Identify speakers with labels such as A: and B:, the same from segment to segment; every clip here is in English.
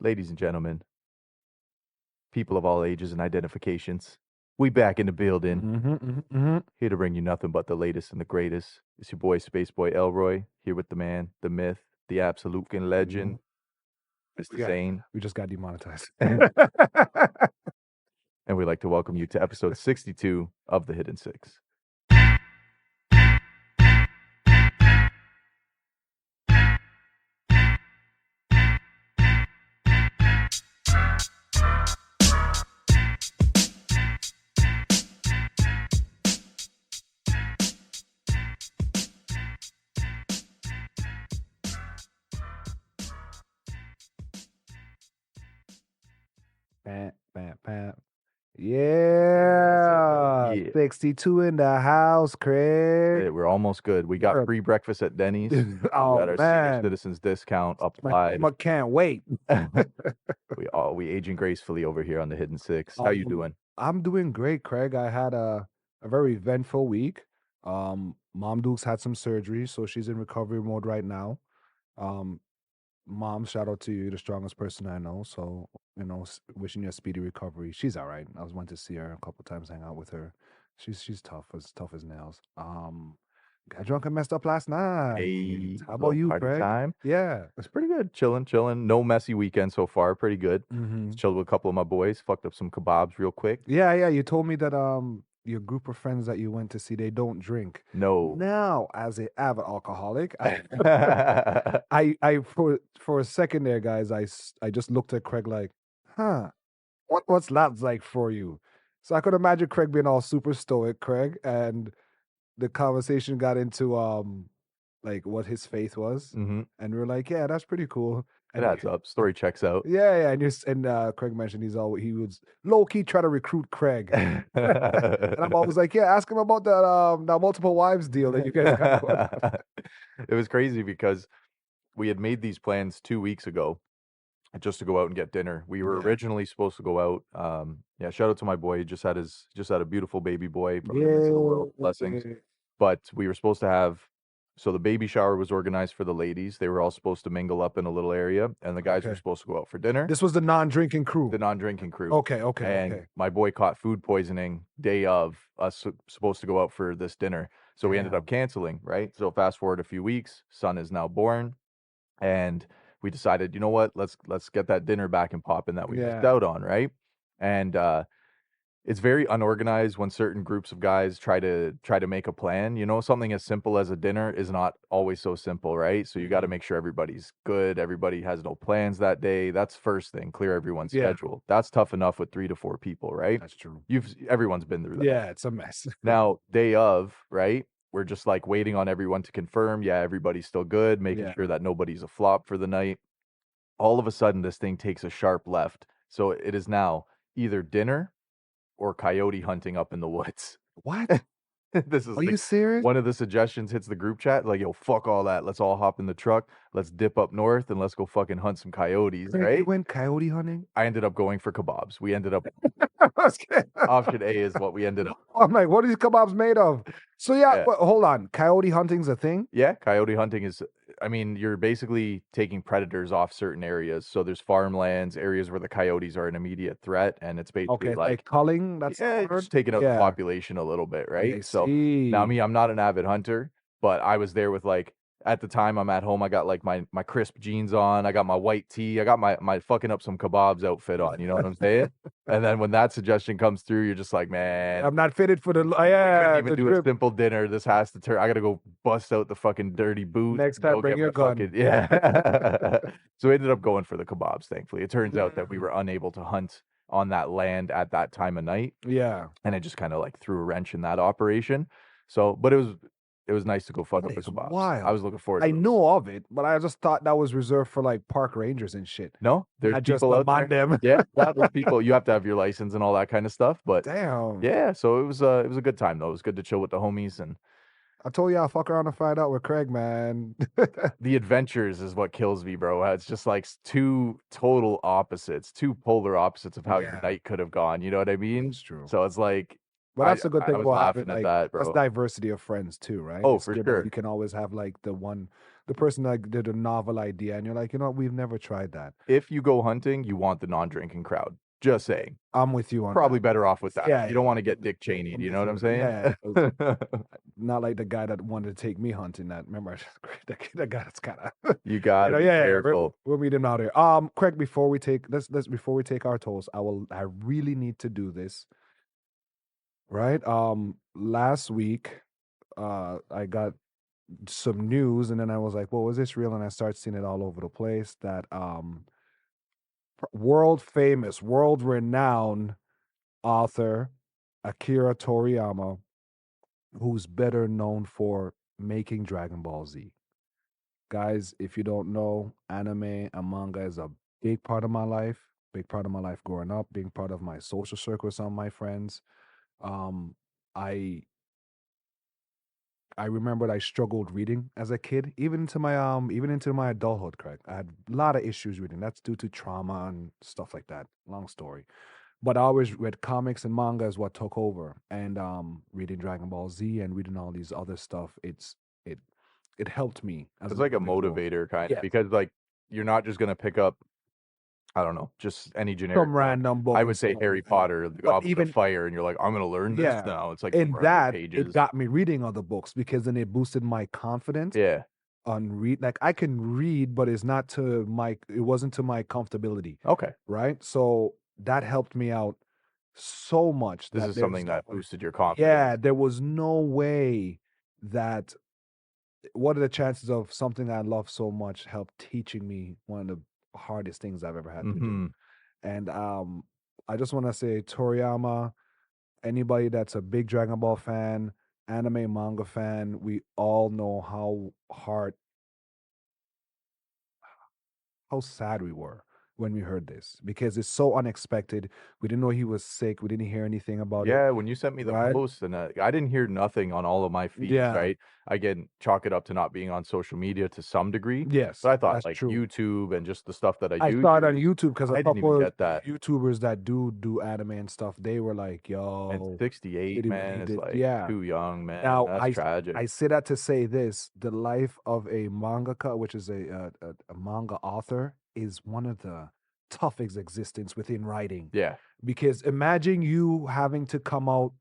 A: Ladies and gentlemen, people of all ages and identifications, we back in the building, here to bring you nothing but the latest and the greatest. It's your boy, Space Boy Elroy, here with the man, the myth, the absolute fucking legend, Mr. Zane.
B: We just got demonetized.
A: And we'd like to welcome you to episode 62 of The Hidden Six.
B: Bam, bam, bam. Yeah.
A: Yeah.
B: 62 in the house, Craig.
A: We're almost good. We got
B: We're-
A: free breakfast at Denny's. We
B: Oh,
A: got our senior
B: man.
A: citizens discount applied.
B: I can't wait.
A: we aging gracefully over here on The Hidden Six. How you doing?
B: I'm doing great, Craig. I had a very eventful week. Mom Dukes had some surgery, so she's in recovery mode right now. Mom, shout out to you, the strongest person I know. So, wishing you a speedy recovery. She's all right. I was went to see her a couple times, hang out with her. She's tough as nails. Got drunk and messed up last night.
A: Hey,
B: How about you,
A: party
B: Craig?
A: time?
B: Yeah.
A: It's pretty good. Chilling. No messy weekend so far. Pretty good.
B: Mm-hmm.
A: Chilled with a couple of my boys. Fucked up some kebabs real quick.
B: Yeah. You told me that your group of friends that you went to see, they don't drink.
A: No.
B: Now, as an avid alcoholic, I for a second there, guys, I just looked at Craig like, what's that like for you? So I could imagine Craig being all super stoic, Craig, and the conversation got into like what his faith was,
A: Mm-hmm.
B: and we were like, yeah, that's pretty cool.
A: It adds up. Story checks out.
B: Yeah, and Craig mentioned he was low key trying to recruit Craig, and I'm always like, yeah, ask him about that multiple wives deal that you guys got going on.
A: It was crazy because we had made these plans 2 weeks ago just to go out and get dinner. We were
B: Yeah.
A: originally supposed to go out. Yeah, shout out to my boy. He just had a beautiful baby boy. Blessings. But we were supposed to have, so the baby shower was organized for the ladies. They were all supposed to mingle up in a little area, and the guys were
B: Okay.
A: supposed to go out for dinner.
B: This was the non-drinking crew.
A: The non-drinking crew.
B: Okay.
A: And my boy caught food poisoning day of us supposed to go out for this dinner. So we ended up canceling, right? So fast forward a few weeks, son is now born, and we decided, you know what, let's get that dinner back and popping that we missed out on, right? And it's very unorganized when certain groups of guys try to make a plan. Something as simple as a dinner is not always so simple, right? So you got to make sure everybody's good, everybody has no plans that day. That's first thing, clear everyone's schedule. That's tough enough with 3 to 4 people, right?
B: That's true.
A: Everyone's been through that.
B: Yeah, it's a mess.
A: Now, day of, right? We're just like waiting on everyone to confirm, yeah, everybody's still good, making sure that nobody's a flop for the night. All of a sudden, this thing takes a sharp left. So it is now either dinner or coyote hunting up in the woods.
B: What?
A: This is
B: Are you serious?
A: one of the suggestions hits the group chat, like, yo, fuck all that. Let's all hop in the truck. Let's dip up north and let's go fucking hunt some coyotes, right?
B: You went coyote hunting?
A: I ended up going for kebabs. We ended up, option A is what we ended up.
B: I'm like, what are these kebabs made of? So but hold on. Coyote hunting's a thing?
A: Yeah, coyote hunting is, you're basically taking predators off certain areas. So there's farmlands, areas where the coyotes are an immediate threat, and it's basically
B: like culling. That's
A: just taking out the population a little bit, right? So now I'm not an avid hunter, but I was there with at the time I'm at home, I got my crisp jeans on, I got my white tee, I got my fucking up some kebabs outfit on, you know what I'm saying? And then when that suggestion comes through, you're just like, man,
B: I'm not fitted for the
A: even do a simple dinner. This has to turn. I gotta go bust out the fucking dirty booze.
B: Next time, bring your gun.
A: So we ended up going for the kebabs. Thankfully, it turns out that we were unable to hunt on that land at that time of night.
B: Yeah,
A: and it just kind of threw a wrench in that operation. So, but it was nice to go fuck up the kebabs.
B: Wild.
A: I was looking forward to it.
B: I know of it, but I just thought that was reserved for park rangers and shit.
A: No, there's
B: Not
A: people
B: just
A: out there.
B: them.
A: Yeah, there's people. You have to have your license and all that kind of stuff. But
B: damn,
A: yeah. So it was a good time though. It was good to chill with the homies, and
B: I told you I'll fuck around and find out with Craig, man.
A: The adventures is what kills me, bro. It's just two total opposites, two polar opposites of how your night could have gone. You know what I mean?
B: It's true.
A: So it's
B: but that's a good thing
A: I was
B: about
A: laughing at that, bro.
B: That's diversity of friends too, right?
A: Oh, for sure.
B: You can always have the one the person that did a novel idea, and you're like, you know what, we've never tried that.
A: If you go hunting, you want the non-drinking crowd. Just saying.
B: I'm with you on
A: Probably
B: that.
A: better off with that.
B: Yeah,
A: You don't
B: yeah.
A: want to get Dick Cheney'd,
B: I'm
A: you
B: with
A: know what
B: you.
A: I'm saying?
B: Yeah, 'cause not like the guy that wanted to take me hunting. That remember that guy that's kind of
A: You gotta be
B: yeah.
A: careful.
B: We'll meet him out here. Craig, before we take let's before we take our toast, I really need to do this. Right. Last week, I got some news, and then I was like, "Well, was this real?" And I started seeing it all over the place. That world famous, world renowned author Akira Toriyama, who's better known for making Dragon Ball Z. Guys, if you don't know, anime and manga is a big part of my life. Big part of my life growing up. Big part of my social circle with some of my friends. Um, I I remembered I struggled reading as a kid, even into my adulthood, Craig. I had a lot of issues reading. That's due to trauma and stuff like that. Long story. But I always read comics and manga is what took over. And reading Dragon Ball Z and reading all these other stuff, it it helped me as
A: It's
B: a
A: like a
B: little bit grow.
A: motivator kind of
B: Yeah.
A: because like you're not just gonna pick up, I don't know, just any generic
B: Some
A: book.
B: random book
A: I
B: and
A: would say
B: stuff
A: Harry
B: like that.
A: Potter, the
B: But
A: Goblet of
B: even
A: Fire, and you're like, I'm gonna learn this
B: yeah,
A: now. It's like
B: in
A: 400
B: that, it
A: pages.
B: got me reading other books because then it boosted my confidence
A: Yeah.
B: on read. Like I can read, but it wasn't to my comfortability,
A: Okay.
B: right? So that helped me out so much
A: This
B: that
A: is
B: there's
A: something
B: no
A: that boosted your confidence.
B: yeah, there was no way that what are the chances of something I love so much help teaching me one of the hardest things I've ever had to do.
A: Hmm.
B: And I just want to say Toriyama, anybody that's a big Dragon Ball fan, anime manga fan, we all know how sad we were when we heard this because it's so unexpected. We didn't know he was sick. We didn't hear anything about it,
A: Yeah, when you sent me the
B: right?
A: post and I didn't hear nothing on all of my feeds,
B: Yeah.
A: right? Again, chalk it up to not being on social media to some degree,
B: Yes,
A: but I thought
B: that's
A: like
B: true.
A: YouTube and just the stuff that I
B: I
A: do
B: saw it on
A: use,
B: YouTube because a
A: I didn't even
B: couple of
A: get that.
B: YouTubers that do anime and stuff, they were like,
A: And
B: "Yo,
A: 68,
B: did he really
A: man, is
B: did?"
A: like
B: Yeah.
A: too young, man.
B: Now
A: That's tragic.
B: I say that to say this: the life of a mangaka, which is a manga author, is one of the toughest existence within writing.
A: Yeah.
B: Because imagine you having to come out,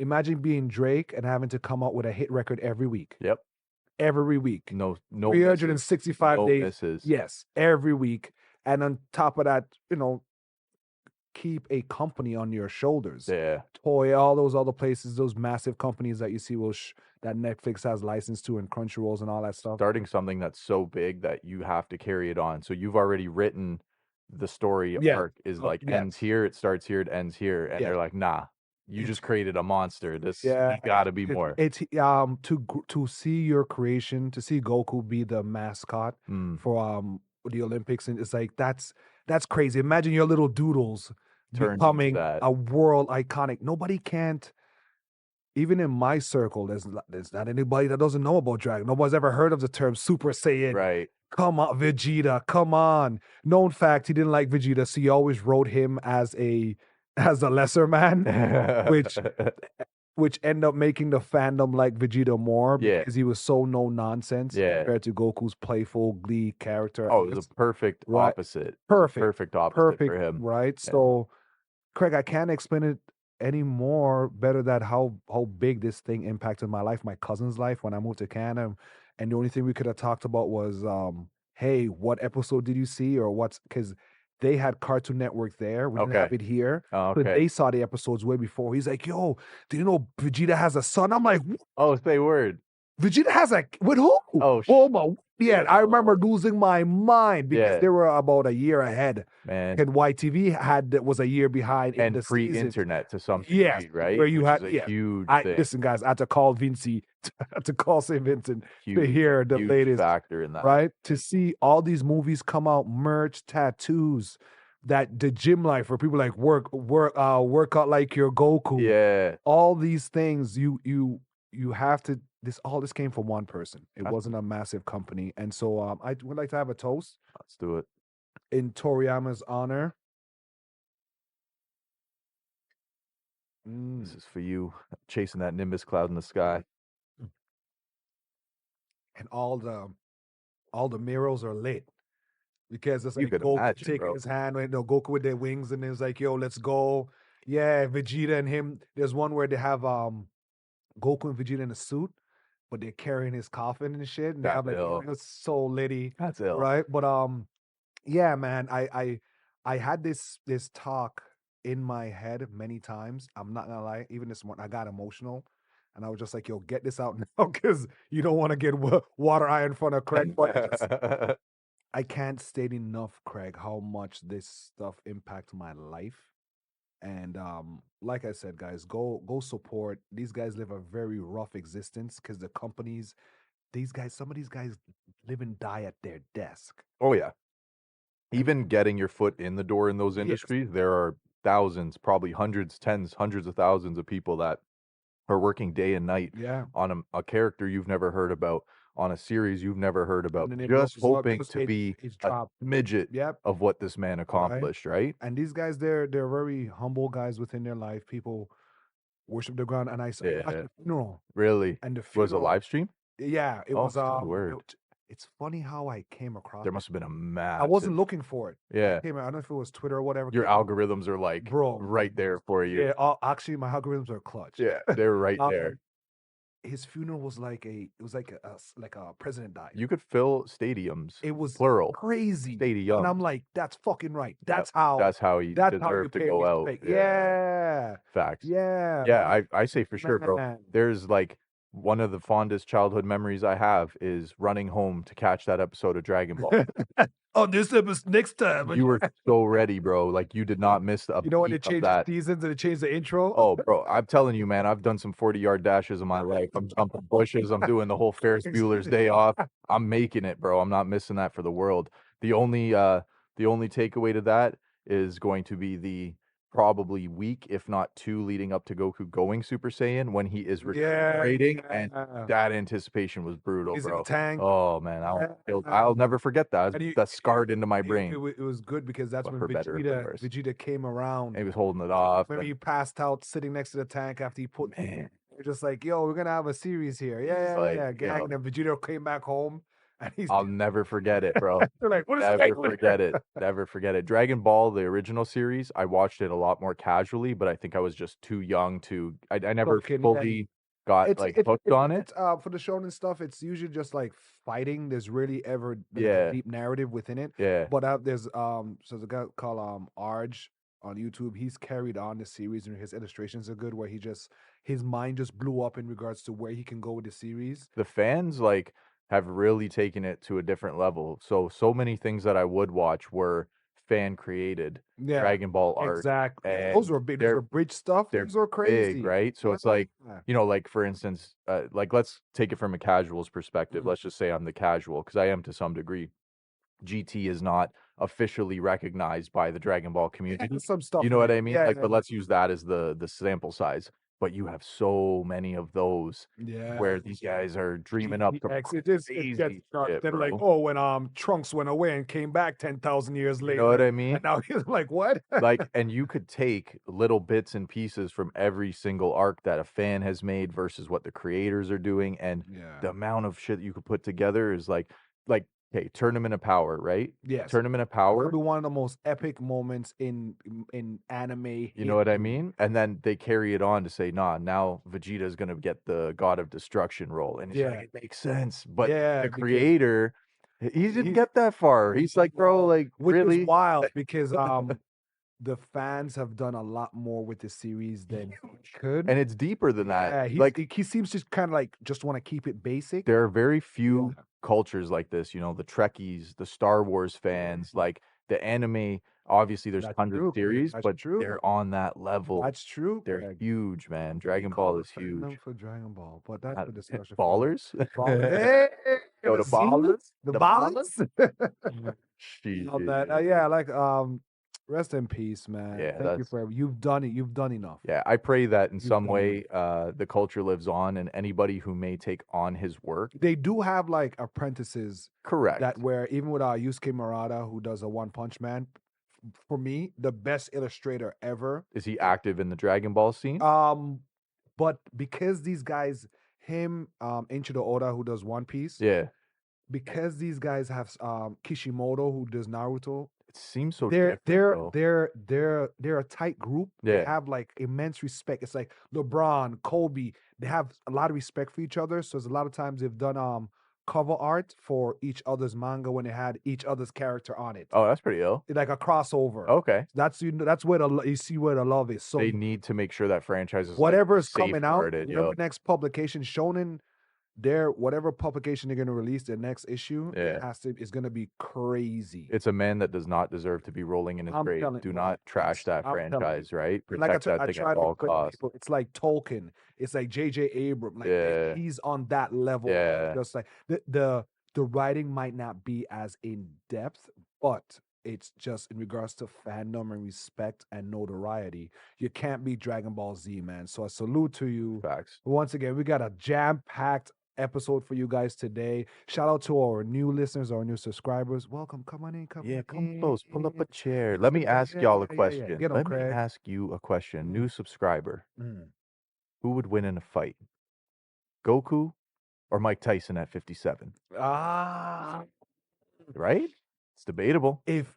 B: imagine being Drake and having to come out with a hit record every week.
A: Yep.
B: Every week.
A: No misses.
B: 365
A: No
B: days.
A: misses.
B: Yes, every week. And on top of that, keep a company on your shoulders.
A: Yeah.
B: Toy, all those other places, those massive companies that you see that Netflix has license to and Crunchyrolls and all that stuff.
A: Starting something that's so big that you have to carry it on. So you've already written the story
B: Yeah.
A: arc is like ends
B: Yes.
A: here, it starts here, it ends here, and
B: Yes.
A: they're like, nah, you
B: It's
A: just created a monster. This
B: yeah.
A: you gotta be more.
B: It's to see your creation, to see Goku be the mascot
A: Mm.
B: for the Olympics, and it's like that's crazy. Imagine your little doodles
A: Turns into
B: becoming
A: that.
B: a world iconic. Nobody can't. Even in my circle, there's not anybody that doesn't know about Dragon. Nobody's ever heard of the term Super Saiyan.
A: Right.
B: Come on, Vegeta, come on. Known fact, he didn't like Vegeta, so he always wrote him as a lesser man, which end up making the fandom like Vegeta more
A: Yeah.
B: because he was so no nonsense
A: Yeah.
B: compared to Goku's playful glee character.
A: Oh, it was a perfect
B: Right.
A: opposite. It was a
B: Perfect.
A: perfect opposite
B: Perfect,
A: for him.
B: right?
A: Yeah.
B: So, Craig, I can't explain it any more better that how big this thing impacted my life, my cousin's life when I moved to Canada. And the only thing we could have talked about was, hey, what episode did you see or what's because they had Cartoon Network there. We didn't have
A: Okay.
B: it here.
A: Oh,
B: But
A: okay.
B: they saw the episodes way before. He's like, yo, did you know Vegeta has a son? I'm like,
A: Oh, say word.
B: Vegeta has a with who?
A: Oh,
B: Oh my yeah, I remember
A: Oh.
B: losing my mind because
A: Yeah.
B: they were about a year ahead.
A: Man.
B: And YTV was a year behind in
A: And
B: the season.
A: pre-internet to some
B: Yes,
A: degree, right?
B: where you
A: Which
B: had
A: is a
B: yeah.
A: huge
B: I
A: thing.
B: listen, guys, I had to call Vinci, I had to call St. Vincent to
A: Huge,
B: hear the
A: huge
B: latest
A: factor in that.
B: right? To see all these movies come out, merch, tattoos, that the gym life where people like work out like your Goku.
A: Yeah.
B: All these things you have to all this came from one person. It wasn't a massive company. And so I would like to have a toast
A: Let's do it.
B: in Toriyama's honor.
A: This is for you, chasing that nimbus cloud in the sky.
B: And all the all the murals are lit. Because it's
A: You
B: like
A: could
B: Goku
A: imagine,
B: taking
A: bro.
B: his hand, right? No, Goku with their wings, and it's like, yo, let's go. Yeah, Vegeta and him. There's one where they have Goku and Vegeta in a suit, but they're carrying his coffin and shit, and they
A: That's
B: have like
A: ill.
B: it's so litty,
A: That's ill.
B: right? But yeah, man, I had this talk in my head many times. I'm not gonna lie, even this morning I got emotional. And I was just like, yo, get this out now, because you don't want to get water eye in front of Craig. But I can't state enough, Craig, how much this stuff impacts my life. And like I said, guys, go support. These guys live a very rough existence because the companies, some of these guys live and die at their desk.
A: Oh yeah.
B: And
A: Even getting your foot in the door in those
B: yes,
A: industries, there are thousands, probably hundreds, tens, hundreds of thousands of people that are working day and night
B: yeah.
A: on a character you've never heard about, on a series you've never heard
B: And
A: about,
B: then it
A: just
B: blows up
A: hoping
B: because
A: to be
B: it's
A: a
B: dropped.
A: midget
B: Yep.
A: of what this man
B: Right.
A: accomplished, right?
B: And these guys, they're very humble guys within their life. People worship the ground. And I watched
A: Yeah.
B: the funeral.
A: Really?
B: And the
A: Was it a
B: funeral,
A: live stream?
B: yeah, it
A: Oh,
B: was
A: good word.
B: it's funny how I came across
A: There
B: it.
A: must have been a
B: I wasn't
A: massive.
B: looking for it.
A: Yeah.
B: I don't know if it was Twitter or whatever.
A: Your algorithms are like
B: Bro,
A: right there for you.
B: yeah, actually, my algorithms are clutch.
A: Yeah, they're right there.
B: His funeral was like like a president died.
A: You could fill stadiums,
B: It was
A: plural,
B: crazy, and
A: stadiums.
B: I'm like, that's fucking right.
A: Yep,
B: That's
A: how he
B: you
A: deserved to
B: pay
A: go out.
B: respect. Yeah,
A: Facts.
B: yeah,
A: Yeah, I say for sure, bro.
B: man.
A: There's like one of the fondest childhood memories I have is running home to catch that episode of Dragon Ball.
B: Oh, this episode next time.
A: You were so ready, bro. Like you did not miss a
B: You know when they
A: beat of
B: changed the
A: that.
B: seasons and they changed the intro?
A: Oh, bro, I'm telling you, man, I've done some 40-yard dashes in my life. I'm jumping bushes. I'm doing the whole Ferris Bueller's Day Off. I'm making it, bro. I'm not missing that for the world. The only takeaway to that is going to be the probably week, if not two, leading up to Goku going Super Saiyan when he is recuperating, and that anticipation was brutal,
B: He's in the
A: bro.
B: tank.
A: Oh man, I'll never forget that.
B: And
A: That's scarred into my brain.
B: It was good because that's
A: But
B: when
A: for better or for worse.
B: Vegeta came around.
A: And he was holding it off.
B: Remember, he passed out sitting next to the tank after he put.
A: Man,
B: They're just like, yo, we're gonna have a series here. Yeah,
A: like,
B: yeah, gang.
A: yo.
B: And then Vegeta came back home, and he's.
A: I'll never forget it, bro.
B: They're like, what is
A: Never forget it. Never forget it. Dragon Ball, the original series, I watched it a lot more casually, but I think I was just too young to. I never
B: Fucking, yeah.
A: fully got like hooked on it.
B: For the shonen stuff, it's usually just like fighting. There's really ever
A: Yeah.
B: a deep narrative within it.
A: Yeah.
B: But there's so there's a guy called Arj on YouTube. He's carried on the series, and his illustrations are good. Where his mind just blew up in regards to where he can go with the series.
A: The fans like have really taken it to a different level. So many things that I would watch were fan created.
B: Yeah,
A: Dragon Ball art.
B: exactly.
A: And
B: Those were big. Those were bridge stuff.
A: they're
B: Those were crazy,
A: big, right? So it's like, you know, like for instance, like let's take it from a casual's perspective. Let's just say I'm the casual, because I am to some degree. GT is not officially recognized by the Dragon Ball community.
B: some stuff.
A: You know what I mean?
B: Yeah,
A: Like,
B: yeah.
A: but let's use that as the sample size. But you have so many of those where these guys are dreaming up the
B: it gets
A: shit,
B: then like,
A: bro.
B: oh, when Trunks went away and came back 10,000 years later.
A: You know what I mean?
B: And now he's like, what?
A: Like, and you could take little bits and pieces from every single arc that a fan has made versus what the creators are doing, and the amount of shit you could put together is like, okay, Tournament of Power, right?
B: Yes.
A: Tournament of Power.
B: Probably one of the most epic moments in anime.
A: You know what I mean? And then they carry it on to say, nah, now Vegeta is going to get the God of Destruction role. And it's like, it makes sense. But the creator, he didn't get that far. He's like, bro, like,
B: which
A: really?
B: is wild because the fans have done a lot more with the series than could.
A: And it's deeper than that.
B: Yeah, he seems to kind of like just want to keep it basic.
A: There are very few cultures like this, you know, the Trekkies, the Star Wars fans, like the anime. Obviously, there's hundreds of series, but they're on that level.
B: That's true.
A: They're huge, man. Dragon Ball is huge.
B: For Dragon Ball, but that's the discussion.
A: Ballers?
B: Go
A: to Ballers?
B: The Ballers?
A: Jeez.
B: Yeah, like rest in peace, man.
A: Yeah,
B: thank you for you've done it. You've done enough.
A: Yeah, I pray that in some way the culture lives on, and anybody who may take on his work.
B: They do have like apprentices.
A: Correct.
B: That where even with Yusuke Murata, who does a One Punch Man, for me, the best illustrator ever.
A: Is he active in the Dragon Ball scene?
B: But because these guys, him, Inchido Oda, who does One Piece,
A: yeah,
B: because these guys have Kishimoto who does Naruto.
A: It seems so
B: They're
A: different
B: they're
A: though.
B: they're a tight group. They
A: Yeah.
B: have like immense respect. It's like LeBron, Kobe. They have a lot of respect for each other. So there's a lot of times they've done cover art for each other's manga when they had each other's character on it,
A: Oh, that's pretty ill.
B: like a crossover.
A: Okay.
B: That's that's where you see where the love is. So
A: They need to make sure that franchise is like
B: whatever is coming out,
A: safeguarded,
B: whatever
A: yo.
B: next publication, Shonen, their whatever publication they're gonna release their next issue,
A: Yeah.
B: is gonna be crazy.
A: It's a man that does not deserve to be rolling in his
B: I'm
A: grave.
B: telling
A: Do
B: you,
A: not trash that
B: I'm telling you.
A: franchise, right?
B: Like
A: Protect that
B: I
A: thing
B: try
A: at
B: to
A: all
B: explain to
A: costs.
B: people, it's like Tolkien, it's like J.J. Abrams, like
A: Yeah.
B: he's on that level.
A: Yeah.
B: Just like the writing might not be as in depth, but it's just in regards to fandom and respect and notoriety. You can't beat Dragon Ball Z, man. So I salute to you.
A: Facts.
B: Once again, we got a jam-packed episode for you guys today. Shout out to our new listeners, our new subscribers. Welcome. Come on in. Come
A: Yeah,
B: on
A: come
B: in.
A: close. Pull up a chair. Let me ask
B: Yeah,
A: y'all a
B: yeah.
A: question.
B: Get 'em,
A: Let me
B: Craig.
A: ask you a question.
B: Mm.
A: New subscriber.
B: Mm.
A: Who would win in a fight? Goku or Mike Tyson at 57?
B: Ah,
A: Right? It's debatable.
B: if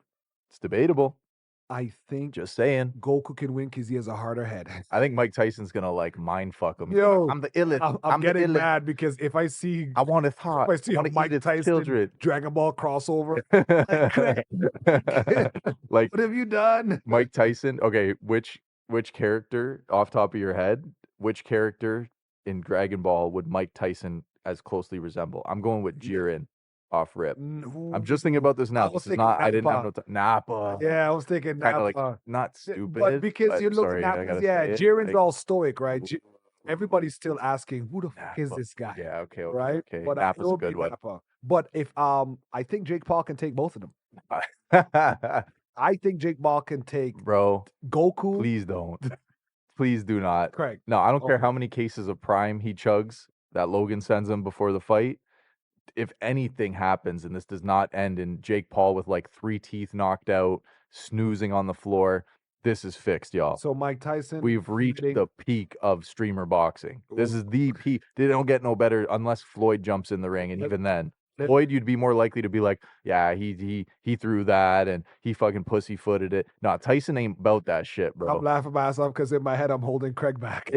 A: It's debatable.
B: I think
A: Just saying.
B: Goku can win because he has a harder head.
A: I think Mike Tyson's gonna like mind fuck him.
B: Yo,
A: I'm the illest.
B: I'm
A: the
B: getting
A: illest.
B: mad because if I see
A: I want his heart.
B: if I see
A: I
B: a
A: want to eat
B: Mike
A: its
B: Tyson
A: children.
B: Dragon Ball crossover,
A: Like
B: what have you done?
A: Mike Tyson. Okay, which character off top of your head? Which character in Dragon Ball would Mike Tyson as closely resemble? I'm going with Jiren off rip. I'm just thinking about this now.
B: was
A: This is not.
B: thinking
A: I didn't have
B: Nappa.
A: no Napa.
B: Yeah, I was thinking
A: Kind of like
B: Nappa.
A: not stupid,
B: But because you look
A: sorry,
B: at
A: I
B: Nappa,
A: gotta
B: yeah,
A: say it,
B: Jiren's
A: like,
B: all stoic, right? Everybody's still asking who the fuck is
A: Nappa.
B: this guy,
A: Yeah, okay,
B: right?
A: okay.
B: But
A: Nappa's a
B: it'll
A: good
B: be
A: one.
B: Nappa. But if I think Jake Paul can take both of them. I think Jake Paul can take
A: Bro,
B: Goku.
A: please don't. Please do not.
B: Correct.
A: No, I don't care
B: Okay.
A: how many cases of Prime he chugs that Logan sends him before the fight. If anything happens and this does not end in Jake Paul with like 3 teeth knocked out, snoozing on the floor, this is fixed, y'all.
B: So Mike Tyson,
A: We've reached
B: fighting-
A: the peak of streamer boxing. This
B: Ooh.
A: is the peak. They don't get no better unless Floyd jumps in the ring, and
B: Let-
A: even then,
B: let-
A: Floyd, you'd be more likely to be like, yeah, he threw that and he fucking pussyfooted it. No, Tyson ain't about that shit,
B: I'm
A: bro.
B: laughing myself because in my head I'm holding Craig back.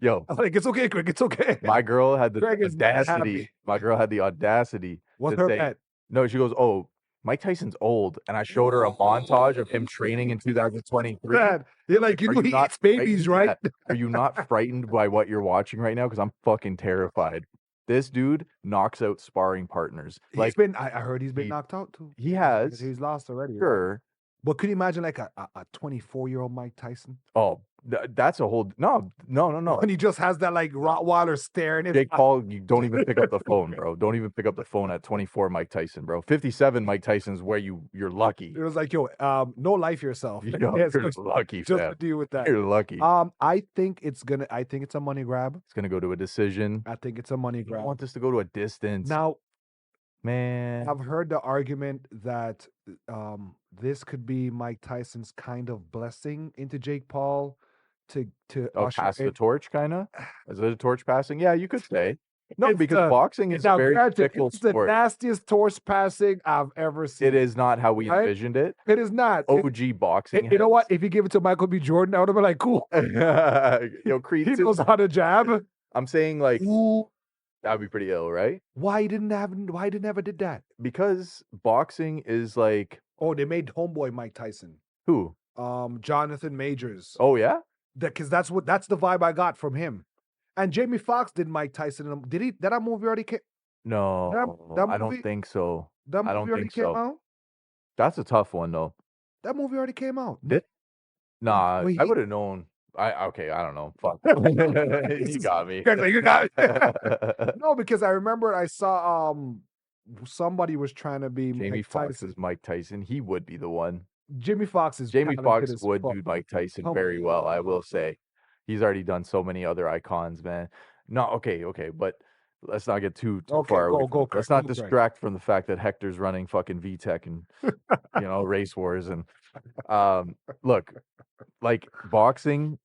A: Yo,
B: I'm like, it's okay, Craig, it's okay.
A: my girl had the
B: Craig is not
A: audacity.
B: happy.
A: My girl had the audacity
B: What's
A: to
B: her
A: say,
B: bet?
A: no, she goes, oh, Mike Tyson's old, and I showed her a montage of him training in 2023.
B: Dad, you're like, you
A: Are
B: know,
A: you
B: he
A: not
B: eats babies,
A: frightened?
B: right?
A: Are you not frightened by what you're watching right now? Because I'm fucking terrified. This dude knocks out sparring partners.
B: I heard he's been
A: he-
B: knocked out too.
A: He has,
B: He's lost already. Right?
A: sure.
B: But could you imagine like a 24-year-old Mike Tyson?
A: Oh, that's a whole no.
B: When he just has that like Rottweiler staring at
A: Jake Paul, you don't even pick up the phone, bro. Don't even pick up the phone at 24, Mike Tyson, bro. 57, Mike Tyson's where you're lucky.
B: It was like, yo, no life yourself.
A: Yo,
B: Yes,
A: you're lucky,
B: just
A: fam.
B: to deal with that.
A: You're lucky.
B: I think it's a money grab.
A: It's gonna go to a decision.
B: I think it's a money
A: I
B: grab.
A: want this to go to a distance.
B: Now,
A: man,
B: I've heard the argument that this could be Mike Tyson's kind of blessing into Jake Paul to usher
A: pass the
B: in.
A: torch, kind of. Is it a torch passing? Yeah, you could say. No,
B: It's
A: because
B: the-
A: boxing is
B: Now,
A: a very
B: granted,
A: fickle
B: it's the
A: sport.
B: nastiest torch passing I've ever seen.
A: It is not how we
B: Right?
A: envisioned it.
B: It is not.
A: OG boxing.
B: You know what? If you give it to Michael B. Jordan, I would have been like, cool.
A: Yo, Creed.
B: He knows how to jab.
A: I'm saying like
B: Ooh,
A: that'd be pretty ill, right?
B: why he never did that?
A: Because boxing is like
B: Oh, they made homeboy Mike Tyson.
A: who?
B: Jonathan Majors.
A: Oh yeah.
B: Because that's the vibe I got from him. And Jamie Foxx did Mike Tyson. Did that movie already came?
A: No,
B: that
A: I don't
B: movie-
A: think so.
B: That movie
A: I don't
B: already
A: think
B: came
A: so.
B: out.
A: That's a tough one though.
B: That movie already came out.
A: Nah,
B: Wait,
A: I
B: he-
A: would have known. I don't know. Fuck. You got me.
B: You got it. No, because I remember I saw somebody was trying to be
A: Jamie
B: Mike
A: Foxx
B: Tyson.
A: is Mike Tyson. He would be the one.
B: Jamie Foxx is
A: Jamie
B: talented
A: Foxx
B: as
A: would
B: fuck.
A: do Mike Tyson
B: Come
A: very
B: on.
A: well, I will say. He's already done so many other icons, man. No, okay, but let's not get too
B: Okay,
A: far away.
B: go,
A: Let's
B: Craig,
A: not
B: go, Craig.
A: distract from the fact that Hector's running fucking VTech and race wars and look, like boxing.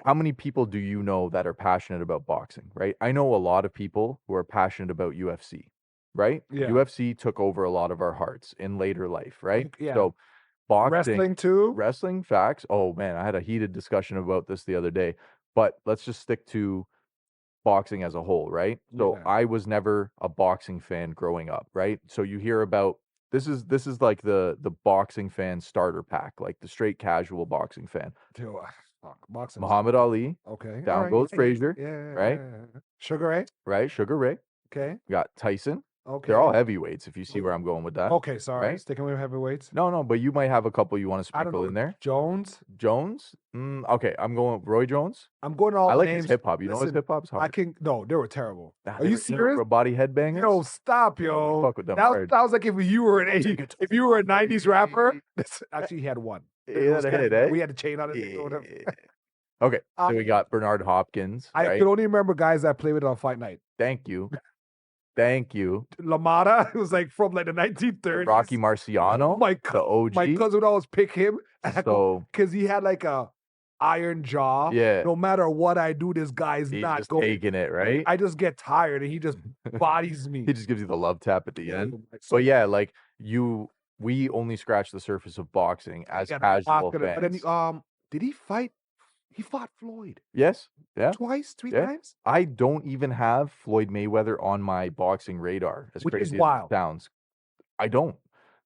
A: How many people do you know that are passionate about boxing? Right, I know a lot of people who are passionate about UFC. right?
B: Yeah.
A: UFC took over a lot of our hearts in later life, right?
B: Yeah.
A: So boxing,
B: Wrestling too.
A: wrestling, facts. Oh man, I had a heated discussion about this the other day. But let's just stick to boxing as a whole, right? So
B: Yeah.
A: I was never a boxing fan growing up, right? So you hear about this is like the boxing fan starter pack, like the straight casual boxing fan.
B: Dude, fuck, boxing.
A: Muhammad Ali,
B: Okay. All
A: down
B: right.
A: goes
B: Yeah,
A: Frazier,
B: yeah,
A: right?
B: yeah. Sugar Ray.
A: Right? Sugar Ray.
B: Okay.
A: We got Tyson.
B: Okay.
A: They're all heavyweights, if you see where I'm going with that.
B: Okay, sorry.
A: Right?
B: Sticking with heavyweights.
A: No, but you might have a couple you want to
B: I don't
A: sprinkle
B: know.
A: in there.
B: Jones.
A: Jones? Okay, I'm going with Roy Jones.
B: I'm going to all
A: I
B: the
A: like
B: names.
A: his hip hop. You know his
B: Listen,
A: hip hop's hard.
B: No, they were terrible.
A: Nah,
B: Are
A: they
B: you
A: were
B: serious?
A: for body headbangers?
B: Yo, stop, yo.
A: Fuck with them
B: That
A: hard.
B: sounds like if you were if you were a '90s rapper. Actually, he had one.
A: He had a hit, eh?
B: We had a chain on it.
A: Yeah. Okay, so we got Bernard Hopkins.
B: I
A: right?
B: could only remember guys that played with it on Fight Night.
A: Thank you. Thank you.
B: Lamada, it was like from like the 1930s.
A: Rocky Marciano, the OG.
B: My cousin would always pick him.
A: So
B: because he had like a iron jaw.
A: Yeah.
B: No matter what I do, this guy's
A: he's
B: not
A: just
B: going.
A: taking it, right?
B: I just get tired and he just bodies me.
A: He just gives you the love tap at the end.
B: So
A: But yeah, like we only scratch the surface of boxing as casual fans.
B: But then did he fight? He fought Floyd
A: Yes. Yeah.
B: twice, three
A: Yeah.
B: times.
A: I don't even have Floyd Mayweather on my boxing radar. As
B: Which is
A: crazy as
B: wild.
A: it sounds, I don't.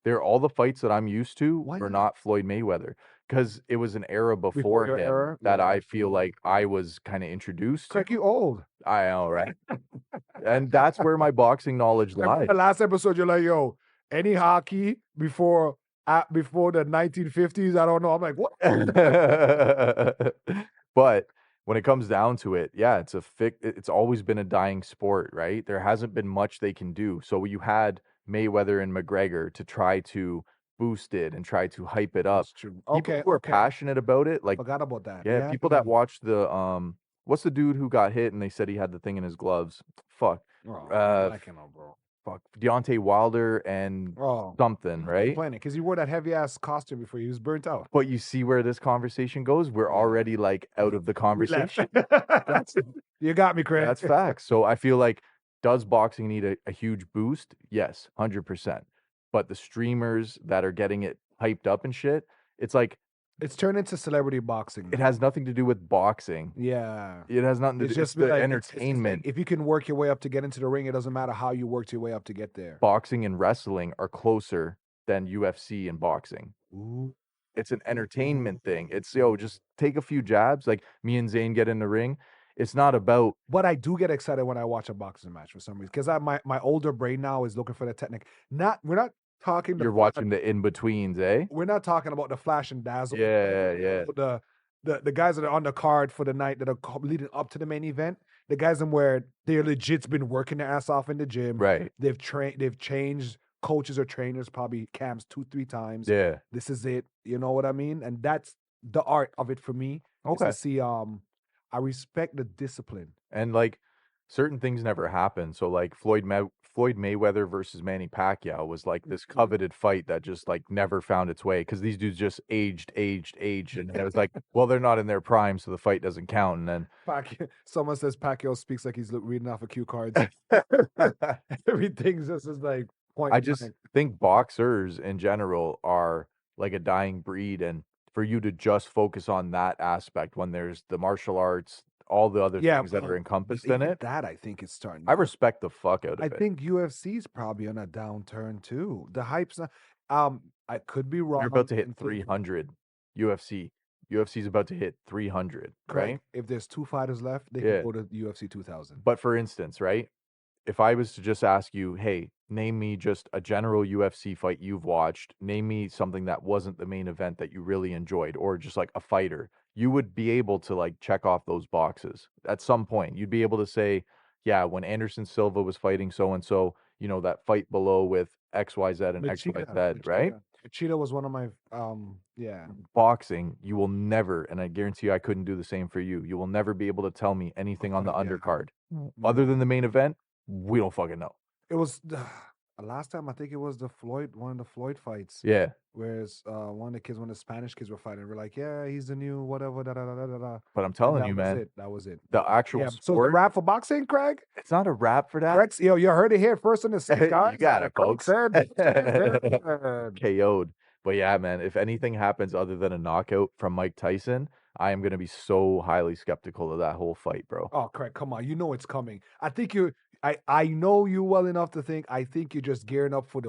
A: They're all the fights that I'm used to
B: Why
A: were
B: not?
A: not Floyd Mayweather because it was an era before
B: Before your
A: him
B: era?
A: that
B: Yeah,
A: I feel like I was kind of introduced to.
B: Craig, you old.
A: I know, right? And that's where my boxing knowledge lies.
B: The last episode, you're like, yo, any hockey before the 1950s? I don't know. I'm like, what?
A: But when it comes down to it, yeah, it's always been a dying sport, right? There hasn't been much they can do. So you had Mayweather and McGregor to try to boost it and try to hype it up.
B: That's true.
A: People
B: Okay,
A: who are
B: okay.
A: passionate about it, like
B: Forgot about that.
A: yeah, people that watch the what's the dude who got hit and they said he had the thing in his gloves? Fuck.
B: I can't know, bro.
A: Fuck. Deontay Wilder and something, right?
B: Because he wore that heavy ass costume before he was burnt out.
A: But you see where this conversation goes? We're already like out of the conversation.
B: You got me, Craig.
A: That's facts. So I feel like, does boxing need a huge boost? Yes, 100%. But the streamers that are getting it hyped up and shit, it's like
B: it's turned into celebrity boxing.
A: it has nothing to do with boxing.
B: Yeah.
A: It has nothing to do with the entertainment.
B: If you can work your way up to get into the ring, it doesn't matter how you worked your way up to get there.
A: Boxing and wrestling are closer than UFC and boxing.
B: Ooh.
A: It's an entertainment thing. It's just take a few jabs. Like me and Zane get in the ring. It's not about.
B: But I do get excited when I watch a boxing match for some reason because my older brain now is looking for the technique. We're not talking.
A: You're watching the in betweens, eh?
B: We're not talking about the flash and dazzle.
A: Yeah.
B: The guys that are on the card for the night that are leading up to the main event. The guys in where they're legit's been working their ass off in the gym.
A: Right.
B: They've changed coaches or trainers probably camps 2-3 times.
A: Yeah.
B: This is it. You know what I mean? And that's the art of it for me.
A: Okay.
B: To see I respect the discipline.
A: And like certain things never happen. So like Floyd Mayweather versus Manny Pacquiao was like this coveted fight that just like never found its way because these dudes just aged, and it was like, well, they're not in their prime, so the fight doesn't count. And then
B: someone says Pacquiao speaks like he's reading off of cue cards. Everything's just is like point.
A: I just think boxers in general are like a dying breed, and for you to just focus on that aspect when there's the martial arts, all the other things that are encompassed in it.
B: That I think is starting.
A: I respect the fuck out of it.
B: I think UFC's probably on a downturn too. The hype's not. I could be wrong.
A: You're about to hit 300 UFC. UFC's about to hit 300, right?
B: If there's 2 fighters left, they can go to UFC 2000.
A: But for instance, right? If I was to just ask you, hey, name me just a general UFC fight you've watched, name me something that wasn't the main event that you really enjoyed, or just like a fighter, you would be able to like check off those boxes at some point. You'd be able to say, yeah, when Anderson Silva was fighting so-and-so, that fight below with XYZ and XYZ, right?
B: Cheetah was one of my,
A: Boxing, you will never, and I guarantee you I couldn't do the same for you. You will never be able to tell me anything on the undercard. Other than the main event, we don't fucking know.
B: It was, last time I think it was one of the Floyd fights.
A: Yeah,
B: Whereas one of the Spanish kids were fighting. We're like, yeah, he's the new whatever, da da da da da. Da.
A: but I'm
B: And
A: telling
B: that
A: you,
B: was
A: man,
B: it. That was it.
A: the actual
B: Yeah. So the
A: sport,
B: rap for boxing, Craig.
A: it's not a rap for that.
B: Craig, yo, you heard it here first on the six,
A: You
B: guys.
A: got it,
B: Craig
A: folks.
B: said, yeah.
A: KO'd. But yeah, man, if anything happens other than a knockout from Mike Tyson, I am going to be so highly skeptical of that whole fight, bro.
B: Oh, Craig, come on, you know it's coming. I think you. I know you well enough to think. I think you're just gearing up for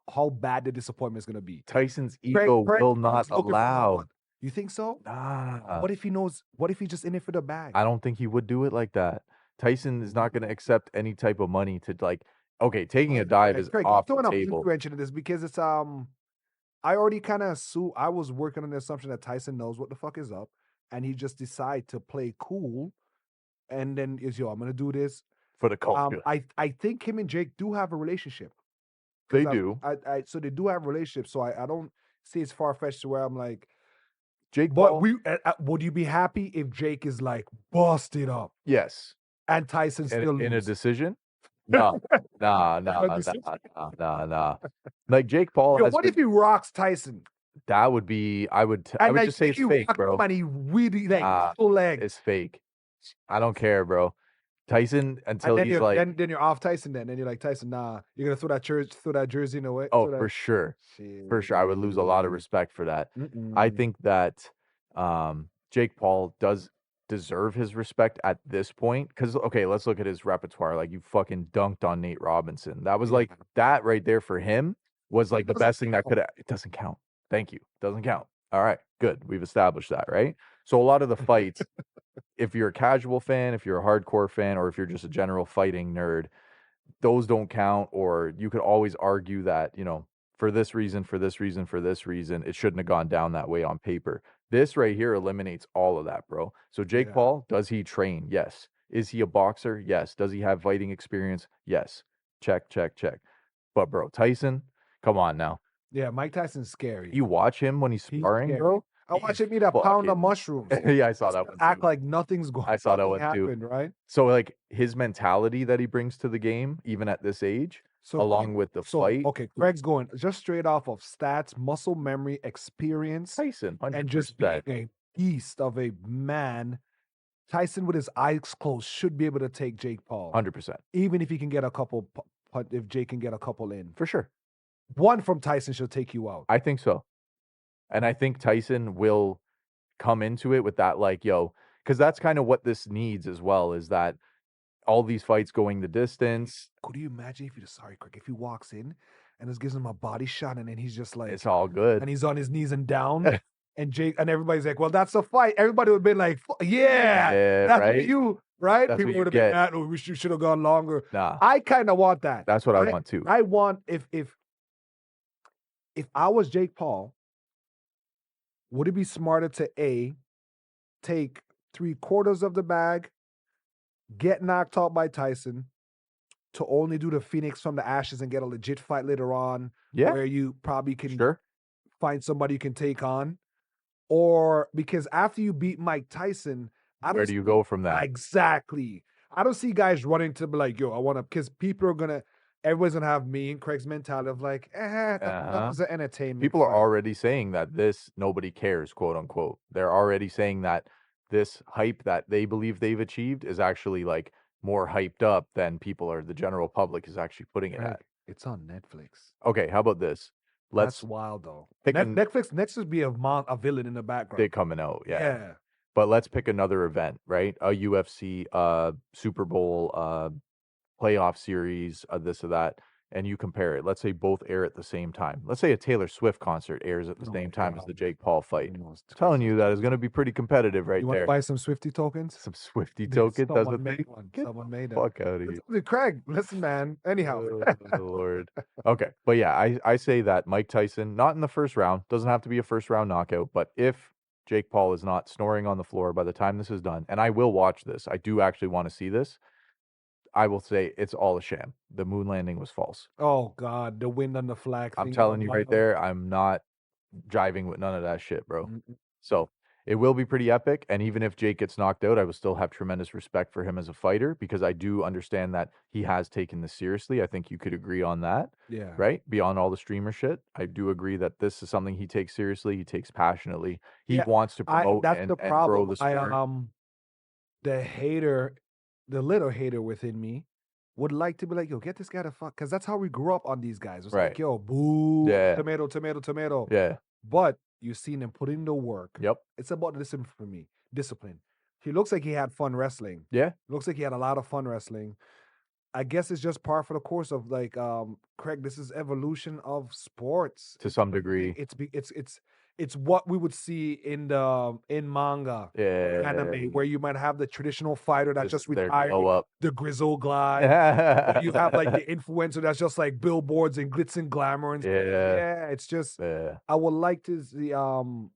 B: how bad the disappointment is going to be.
A: Tyson's
B: Craig,
A: ego
B: Craig
A: will
B: is
A: not
B: looking for that
A: allow.
B: one. You think so?
A: Nah,
B: What if he knows? What if he's just in it for the bag?
A: I don't think he would do it like that. Tyson is not going to accept any type of money to like. Okay, taking a dive is
B: Craig, you're
A: off the
B: throwing a monkey
A: table.
B: wrench into this because it's I already kind of assume I was working on the assumption that Tyson knows what the fuck is up, and he just decide to play cool, and then is I'm gonna do this.
A: For the culture.
B: I think him and Jake do have a relationship.
A: They do.
B: So they do have a relationship. So I don't see it's far fetched to where I'm like,
A: Jake
B: but
A: Paul,
B: would you be happy if Jake is like busted up
A: yes.
B: and Tyson still
A: In a
B: lose?
A: decision? No. Nah. Like Jake Paul
B: Yo,
A: has
B: what
A: been,
B: if he rocks Tyson?
A: that would be I would
B: And
A: just say it's
B: you
A: fake,
B: rock
A: bro.
B: him and he really
A: Nah,
B: full leg.
A: it's fake. I don't care, bro. Tyson until
B: And then
A: he's
B: you're
A: like,
B: then you're off Tyson. Then you're like Tyson. Nah, you're gonna throw that jersey in away.
A: oh,
B: throw
A: for
B: that,
A: sure. For sure. I would lose a lot of respect for that. I think that Jake Paul does deserve his respect at this point. Because, okay, let's look at his repertoire. Like, you fucking dunked on Nate Robinson. That was like, that right there for him was like the best thing that could have. It doesn't count. Thank you. Doesn't count. All right. Good. We've established that, right? So, a lot of the fights, if you're a casual fan, if you're a hardcore fan, or if you're just a general fighting nerd, those don't count, or you could always argue that, for this reason, for this reason, for this reason, it shouldn't have gone down that way on paper. This right here eliminates all of that, bro. So Jake Paul, does he train? Yes. Is he a boxer? Yes. Does he have fighting experience? Yes. Check, check, check. But bro, Tyson, come on now.
B: Yeah, Mike Tyson's scary.
A: You watch him when he's sparring,
B: scary.
A: bro.
B: I watch him eat a pound of mushrooms.
A: Yeah, I saw that one.
B: Act
A: too.
B: like nothing's going.
A: I saw that one
B: happened,
A: too.
B: right?
A: So like his mentality that he brings to the game, even at this age, along with the fight.
B: Okay, Greg's going just straight off of stats, muscle memory, experience,
A: Tyson, 100%.
B: and just being a beast of a man. Tyson, with his eyes closed, should be able to take Jake Paul.
A: 100%.
B: Even if he can get a couple, if Jake can get a couple in.
A: For sure.
B: One from Tyson should take you out.
A: I think so. And I think Tyson will come into it with that, like, yo, because that's kind of what this needs as well, is that all these fights going the distance.
B: Could you imagine if he walks in and just gives him a body shot and then he's just like,
A: it's all good.
B: And he's on his knees and down. And Jake and everybody's like, well, that's a fight. Everybody would have been like, yeah, that's
A: right?
B: what you, right?
A: That's
B: People
A: what you
B: would have
A: get.
B: been, we should have gone longer.
A: Nah.
B: I kind of want that.
A: That's what I want too.
B: I want, if I was Jake Paul, would it be smarter to take 3/4 of the bag, get knocked out by Tyson, to only do the Phoenix from the ashes and get a legit fight later on, where you probably can find somebody you can take on? Or because after you beat Mike Tyson,
A: where do you go from that?
B: Exactly. I don't see guys running to be like, yo, I want to, because everybody's going to have me and Craig's mentality of like, that was an entertainment.
A: People are already saying that nobody cares, quote unquote. They're already saying that this hype that they believe they've achieved is actually like more hyped up than the general public is actually putting it at.
B: It's on Netflix.
A: Okay, how about this?
B: That's wild though. Netflix next would be a villain in the background.
A: They're coming out, yeah. But let's pick another event, right? A UFC, Super Bowl, playoff series, this or that, and you compare it. Let's say both air at the same time. Let's say a Taylor Swift concert airs at the same time as the Jake Paul fight. I'm telling you that is going to be pretty competitive right there.
B: You want to buy some Swiftie tokens?
A: Some Swiftie tokens?
B: Someone made one. Someone made it.
A: Fuck out of here.
B: Craig, listen, man. Anyhow.
A: Oh, Lord. Okay. But yeah, I say that Mike Tyson, not in the first round, doesn't have to be a first round knockout, but if Jake Paul is not snoring on the floor by the time this is done, and I will watch this, I do actually want to see this, I will say it's all a sham. The moon landing was false.
B: Oh, God. The wind on the flag.
A: I'm telling you right there, I'm not jiving with none of that shit, bro. So It will be pretty epic. And even if Jake gets knocked out, I will still have tremendous respect for him as a fighter because I do understand that he has taken this seriously. I think you could agree on that,
B: Yeah.
A: right? Beyond all the streamer shit, I do agree that this is something he takes seriously. He takes passionately. He
B: Yeah.
A: wants to promote
B: That's
A: and,
B: the
A: and grow
B: problem.
A: the sport.
B: The hater, the little hater within me would like to be like, yo, get this guy to fuck. Because that's how we grew up on these guys. It's
A: Right.
B: like, yo, boo,
A: Yeah.
B: tomato, tomato, tomato.
A: Yeah.
B: But you've seen him put in the work.
A: Yep.
B: It's about discipline for me. Discipline. He looks like he had fun wrestling.
A: Yeah.
B: Looks like he had a lot of fun wrestling. I guess it's just par for the course of like, Craig, this is evolution of sports.
A: To some degree.
B: It's what we would see in manga, anime, where you might have the traditional fighter that's just retired, the grizzle glide. You have like the influencer that's just like billboards and glitz and glamour and yeah. It's just I would like to see how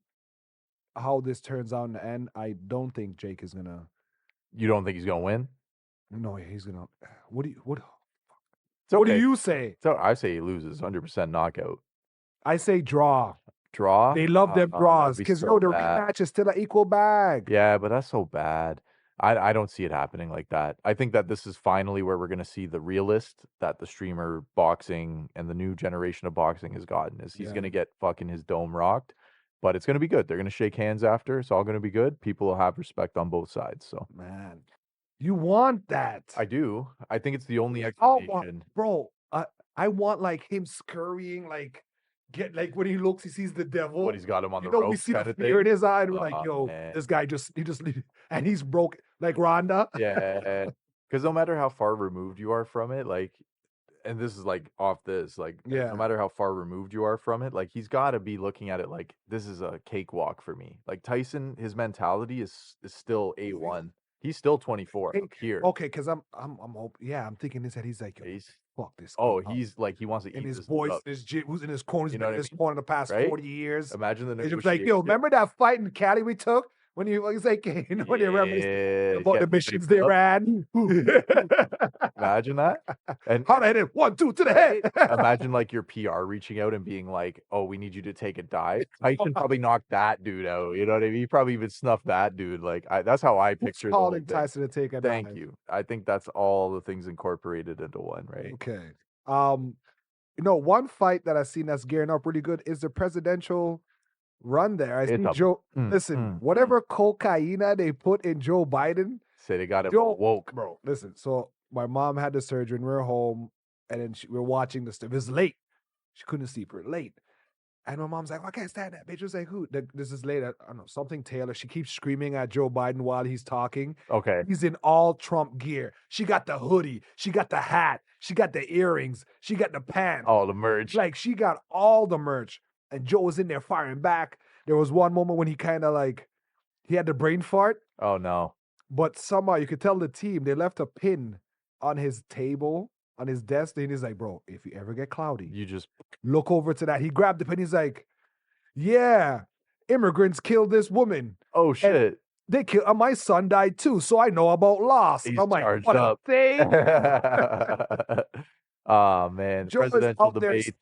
B: this turns out in the end. I don't think Jake is gonna.
A: You don't think he's gonna win?
B: No, he's gonna. What do
A: okay.
B: you say?
A: So I say he loses, 100% knockout.
B: I say draw.
A: Draw?
B: They love them draws because the rematch is still an equal bag.
A: Yeah, but that's so bad. I don't see it happening like that. I think that this is finally where we're going to see the realist that the streamer boxing and the new generation of boxing has gotten. Is he's going to get fucking his dome rocked, but it's going to be good. They're going to shake hands after. It's all going to be good. People will have respect on both sides. So
B: man, you want that?
A: I do. I think it's the only explanation,
B: bro. I want like him scurrying, like. Get like when he looks, he sees the devil.
A: What he's got him on the ropes.
B: We see the fear in his eye, and we're like, "Yo, this guy and he's broke like Rhonda."
A: Yeah, because no matter how far removed you are from it, like, and this is like off this, like, no matter how far removed you are from it, like, he's got to be looking at it like this is a cakewalk for me. Like Tyson, his mentality is still A1. He's still 24 up here.
B: Okay, because I'm thinking this head. He's like, fuck this.
A: He's like he wants to eat
B: his
A: this
B: voice, who's in his corner, his corner the past 40 years.
A: Imagine the negotiation.
B: It's like, yo, remember that fight in Cali we took when he was like, when they reminisced about the missions they ran.
A: Imagine that. And
B: how I hit it 1, 2 to the head.
A: Imagine like your PR reaching out and being like, "Oh, we need you to take a dive." Tyson probably knocked that dude out. You know what I mean? He probably even snuffed that dude. Like that's how I picture.
B: Calling Tyson to take a dive.
A: Thank you. I think that's all the things incorporated into one, right?
B: Okay. One fight that I've seen that's gearing up really good is the presidential run there. I see Joe. Listen, whatever cocaine they put in Joe Biden,
A: say they got it woke,
B: bro. Listen, so my mom had the surgery and we were home, and then we were watching the stuff. It was late. She couldn't sleep. We're late. And my mom's like, I can't stand that bitch. I was like, who? This is late. I don't know, something Taylor. She keeps screaming at Joe Biden while he's talking.
A: Okay.
B: He's in all Trump gear. She got the hoodie. She got the hat. She got the earrings. She got the pants.
A: All the merch.
B: Like, she got all the merch. And Joe was in there firing back. There was one moment when he kind of like, he had the brain fart.
A: Oh, no.
B: But somehow you could tell the team, they left a pin on his table, on his desk. And he's like, bro, if you ever get cloudy,
A: you just
B: look over to that. He grabbed the pin. He's like, yeah, immigrants killed this woman.
A: Oh, shit. And
B: they killed, my son died too, so I know about loss.
A: He's
B: I'm like,
A: charged
B: what
A: up.
B: a thing.
A: Oh, man.
B: Joe
A: presidential debate.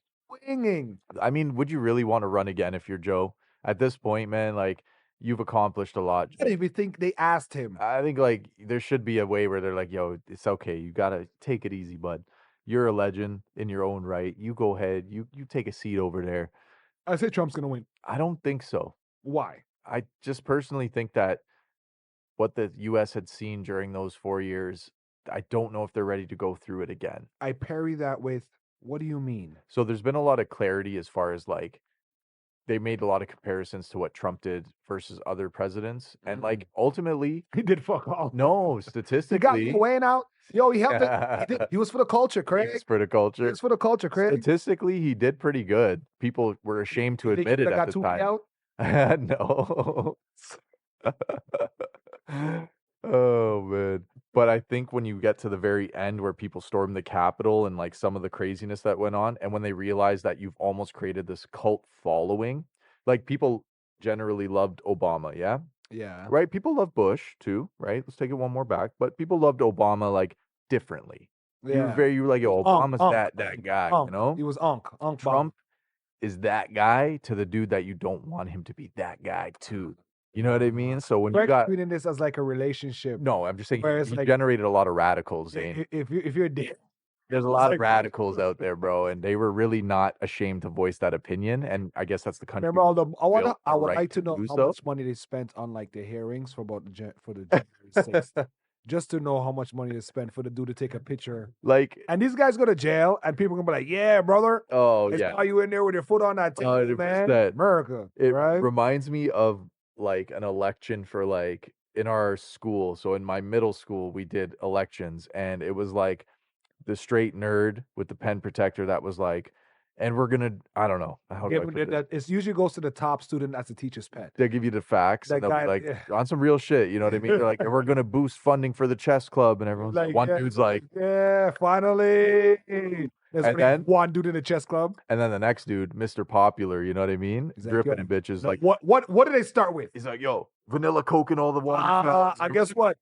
B: Swinging.
A: I mean, would you really want to run again if you're Joe? At this point, man, like, you've accomplished a lot.
B: I don't even think they asked him.
A: I think, like, there should be a way where they're like, yo, it's okay. You got to take it easy, bud. You're a legend in your own right. You go ahead. You take a seat over there.
B: I say Trump's going to win.
A: I don't think so.
B: Why?
A: I just personally think that what the U.S. had seen during those 4 years, I don't know if they're ready to go through it again.
B: I parry that with, what do you mean?
A: So there's been a lot of clarity as far as like, they made a lot of comparisons to what Trump did versus other presidents. And like, ultimately,
B: he did fuck all.
A: No, statistically.
B: He got Wayne out. Yo, he helped it. He was for the culture, Craig.
A: He was for the culture.
B: He was for the culture, Craig.
A: Statistically, he did pretty good. People were ashamed to admit it at the time. No. Oh, man. But I think when you get to the very end where people stormed the Capitol and like some of the craziness that went on, and when they realize that you've almost created this cult following, like people generally loved Obama, yeah?
B: Yeah.
A: Right? People love Bush too, right? Let's take it one more back. But people loved Obama like differently.
B: Yeah.
A: You were like, yo, Obama's that guy, you know?
B: He was Trump
A: Bomb. Is that guy to the dude that you don't want him to be that guy too. You know what I mean? So when you
B: Craig's
A: got
B: treating this as like a relationship.
A: no, I'm just saying
B: Where it's
A: he
B: like
A: generated a lot of radicals, Zane.
B: if you're dating,
A: There's a
B: it's
A: lot of
B: like
A: radicals out there, bro, and they were really not ashamed to voice that opinion. And I guess that's the country
B: remember all the
A: built
B: I
A: the
B: would
A: right
B: like to
A: to
B: know
A: do
B: how
A: so.
B: much money they spent on like the hearings for for the January 6th. Just to know how much money they spent for the dude to take a picture.
A: Like,
B: And these guys go to jail and people gonna be like, yeah, brother.
A: oh
B: I
A: yeah,
B: saw you in there with your foot on that table, man.
A: 100%.
B: America,
A: It
B: right?
A: reminds me of like an election for like in our school. So in my middle school, we did elections, and it was like the straight nerd with the pen protector that was like, and we're gonna, I don't know, how do I
B: Give
A: put
B: them
A: this?
B: that it usually goes to the top student as a teacher's pet.
A: They'll give you the facts, and
B: That
A: they'll be
B: guy,
A: like
B: yeah.
A: on some real shit. You know what I mean? They're like, and we're gonna boost funding for the chess club, and everyone's
B: Like,
A: one
B: yeah,
A: dude's like,
B: yeah, finally. There's
A: and
B: only
A: then
B: one dude in the chess club.
A: and then the next dude, Mr. Popular, you know what I mean?
B: He's like, yo,
A: Dripping in bitches,
B: no,
A: like
B: what did they start with?
A: he's like, yo, vanilla Coke and all the water.
B: I guess what?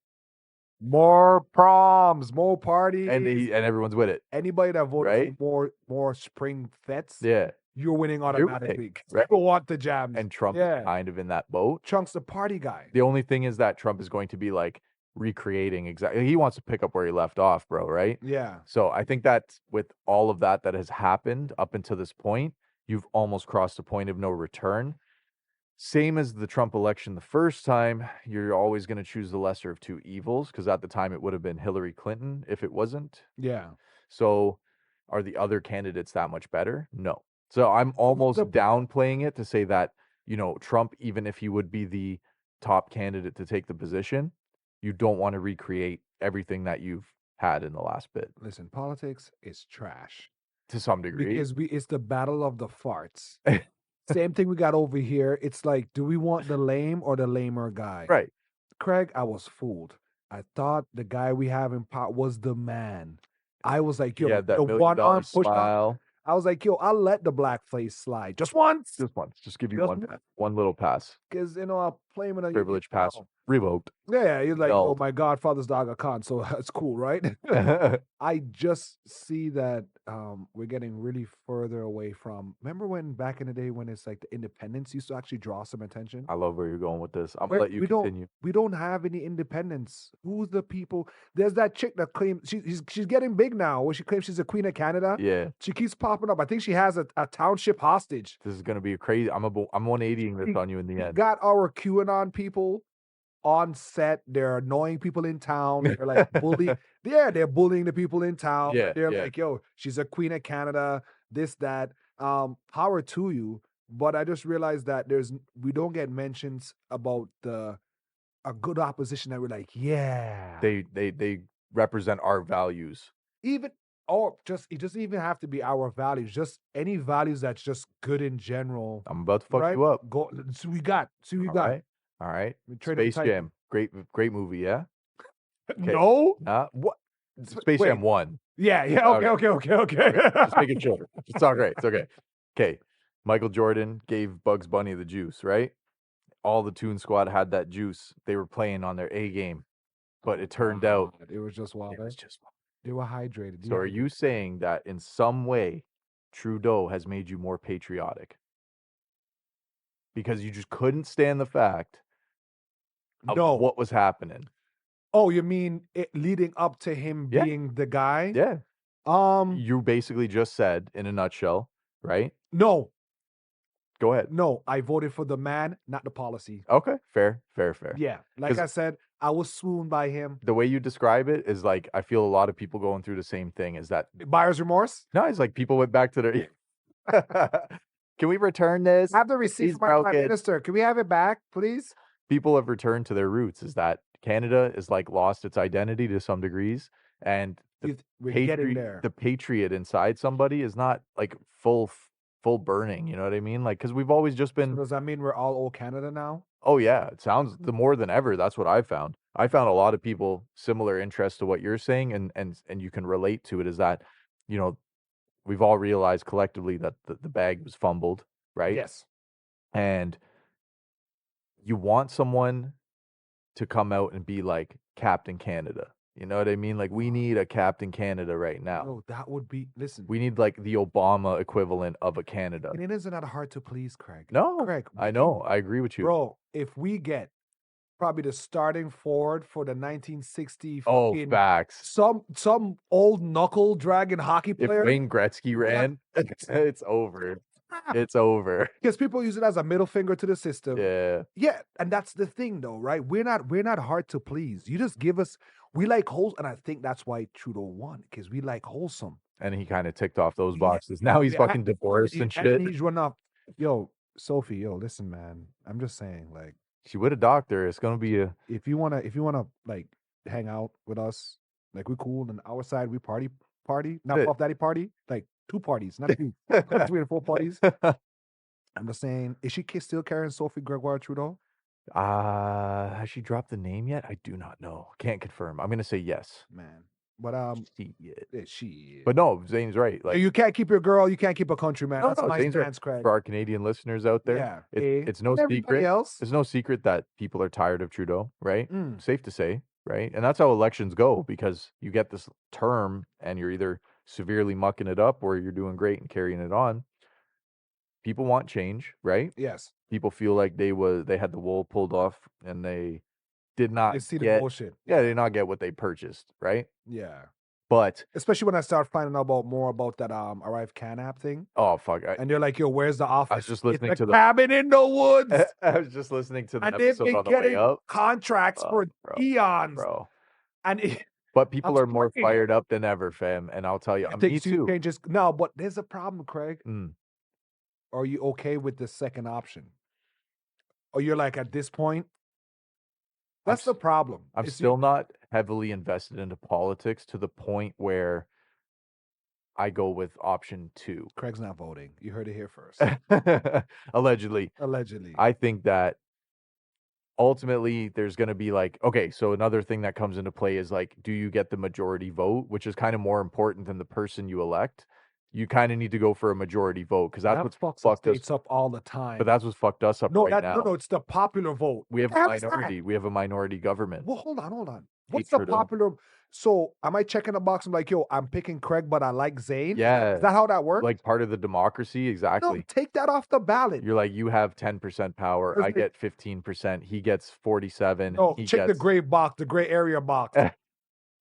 B: More proms, more parties.
A: And everyone's with it,
B: Anybody that voted
A: right?
B: for more spring fets,
A: Yeah,
B: you're winning
A: You're
B: automatically.
A: winning, right?
B: People want the jams.
A: And Trump is
B: Yeah.
A: kind of in that boat.
B: Trump's the party guy.
A: The only thing is that Trump is going to be like recreating exactly. He wants to pick up where he left off, bro, right?
B: Yeah.
A: So I think that with all of that has happened up until this point, you've almost crossed the point of no return. Same as the Trump election the first time, you're always going to choose the lesser of two evils because at the time it would have been Hillary Clinton if it wasn't.
B: Yeah.
A: So are the other candidates that much better? No. So I'm almost downplaying it to say that, Trump, even if he would be the top candidate to take the position, you don't want to recreate everything that you've had in the last bit
B: Listen, politics is trash.
A: to some degree.
B: Because it's the battle of the farts. Same thing we got over here. It's like, do we want the lame or the lamer guy?
A: Right.
B: Craig, I was fooled. I thought the guy we have in pot was the man. I was like, yo,
A: Yeah, that
B: the
A: $1
B: one
A: million
B: on push on.
A: smile.
B: I was like, yo, I'll let the blackface slide just once.
A: Just once. Just give you
B: Just
A: one little pass.
B: Because, I'll play him in a
A: Privilege pass revoked.
B: Yeah, you're like,
A: No.
B: oh, my godfather's dog a con, so that's cool, right? I just see that we're getting really further away from. Remember when back in the day when it's like the independence used to actually draw some attention?
A: I love where you're going with this. I'm gonna let you continue.
B: We don't have any independence. Who's the people? There's that chick that claims she's getting big now. Where she claims she's a queen of Canada.
A: Yeah,
B: She keeps popping up. I think she has a township hostage.
A: this is gonna be a crazy. I'm 180ing this on you in the end.
B: Got our QAnon people on set. They're annoying people in town. They're like bullying. Yeah, they're bullying the people in town.
A: Yeah,
B: They're
A: yeah.
B: like, yo, she's a queen of Canada, this, that. Power to you. But I just realized that we don't get mentions about a good opposition that we're like, yeah.
A: They represent our values.
B: It doesn't even have to be our values, just any values that's just good in general.
A: I'm about to fuck
B: right?
A: you up.
B: Go see we got. See we
A: All
B: got.
A: right. All right.
B: We trade up
A: Space
B: tight.
A: Jam. Great movie, yeah? Okay.
B: No?
A: What? Space Jam 1.
B: Yeah, okay.
A: Just making sure. It's all great. It's okay. Okay. Michael Jordan gave Bugs Bunny the juice, right? All the Toon Squad had that juice. They were playing on their A game. But it turned out
B: it was just wild.
A: it was just
B: They were hydrated.
A: So are you saying that in some way Trudeau has made you more patriotic? Because you just couldn't stand the fact of what was happening.
B: Oh, you mean it leading up to him being the guy?
A: Yeah. You basically just said in a nutshell, right?
B: No.
A: Go ahead.
B: No, I voted for the man, not the policy.
A: Okay, fair.
B: Yeah, like I said, I was swooned by him.
A: The way you describe it is like I feel a lot of people going through the same thing. Is that
B: buyer's remorse?
A: No, it's like people went back to their. Can we return this?
B: I have the receipt from my prime minister. Can we have it back, please? People
A: have returned to their roots. Is that Canada is like lost its identity to some degrees, and the patriot inside somebody is not like full burning. You know what I mean? Like because we've always just been.
B: So does that mean we're all old Canada now?
A: Oh yeah, it sounds the more than ever. That's what I found. I found a lot of people similar interest to what you're saying, and you can relate to it. Is that we've all realized collectively that the bag was fumbled, right?
B: Yes.
A: And you want someone to come out and be like Captain Canada. You know what I mean? Like we need a Captain Canada right now.
B: No, that would be. Listen,
A: We need like the Obama equivalent of a Canada.
B: Canadians are not hard to please, Craig.
A: No,
B: Craig,
A: I know. I agree with you.
B: bro. If we get probably the starting forward for the 1960
A: Oh,
B: fucking
A: facts.
B: some old knuckle dragon hockey
A: If
B: player,
A: Wayne Gretzky ran, it's over. It's over.
B: because people use it as a middle finger to the system.
A: Yeah.
B: Yeah, and that's the thing though, right? We're not hard to please. You just give us, we like wholesome, and I think that's why Trudeau won, because we like wholesome.
A: And he kind of ticked off those
B: Yeah.
A: boxes. Now he's
B: Yeah,
A: fucking divorced and
B: And
A: shit.
B: he's run off. Yo, Sophie, yo, listen, man. I'm just saying, like,
A: She with a doctor. It's gonna be a
B: if you wanna like hang out with us, like we cool, and our side we party, not
A: Shit.
B: Puff Daddy party, like 2 parties, not 2, not 3 or 4 parties. I'm just saying, is she still carrying Sophie Gregoire Trudeau?
A: Has she dropped the name yet? I do not know. Can't confirm. I'm gonna say yes.
B: Man, but she.
A: But no, Zane's right. Like
B: You can't keep your girl, you can't keep a country man.
A: no,
B: That's my
A: Zane's right.
B: stance, Craig.
A: For our Canadian listeners out there,
B: Yeah,
A: it's no
B: and everybody
A: secret.
B: else.
A: It's no secret that people are tired of Trudeau, right?
B: Mm.
A: Safe to say, right? And that's how elections go because you get this term and you're either severely mucking it up or you're doing great and carrying it on. People want change, right?
B: Yes,
A: People feel like they had the wool pulled off and they did not
B: they see the
A: get
B: bullshit.
A: yeah, they did not get what they purchased, right?
B: Yeah,
A: But
B: especially when I start finding out more about that Arrive Can app thing,
A: oh fuck,
B: and they're like, "Yo, where's the office?"
A: I was just listening
B: It's
A: to
B: a
A: the
B: cabin in the woods,
A: I was just listening to the
B: and they've
A: episode
B: been
A: on the way
B: getting
A: up.
B: contracts for eons,
A: Bro.
B: and
A: But people
B: I'm
A: are more
B: screaming.
A: fired up than ever, fam. And I'll tell you,
B: I
A: me
B: think
A: too.
B: changes. No, but there's a problem, Craig.
A: Mm.
B: Are you okay with the second option? Or you're like, at this point, that's the problem.
A: I'm still not heavily invested into politics to the point where I go with option 2.
B: Craig's not voting. You heard it here first.
A: Allegedly.
B: Allegedly.
A: I think that ultimately there's going to be like, okay, so another thing that comes into play is like, do you get the majority vote, which is kind of more important than the person you elect? You kind of need to go for a majority vote because that's what fucked us
B: up all the time.
A: But that's what's fucked us up
B: No,
A: right now.
B: no, it's the popular vote.
A: We have a minority. We have a minority government.
B: Well, hold on. What's the popular? So am I checking the box? I'm like, yo, I'm picking Craig, but I like Zane.
A: Yeah.
B: Is that how that works?
A: Like part of the democracy, exactly.
B: No, take that off the ballot.
A: You're like, you have 10% power. I get 15%. He gets 47.
B: No, check the gray box, the gray area box.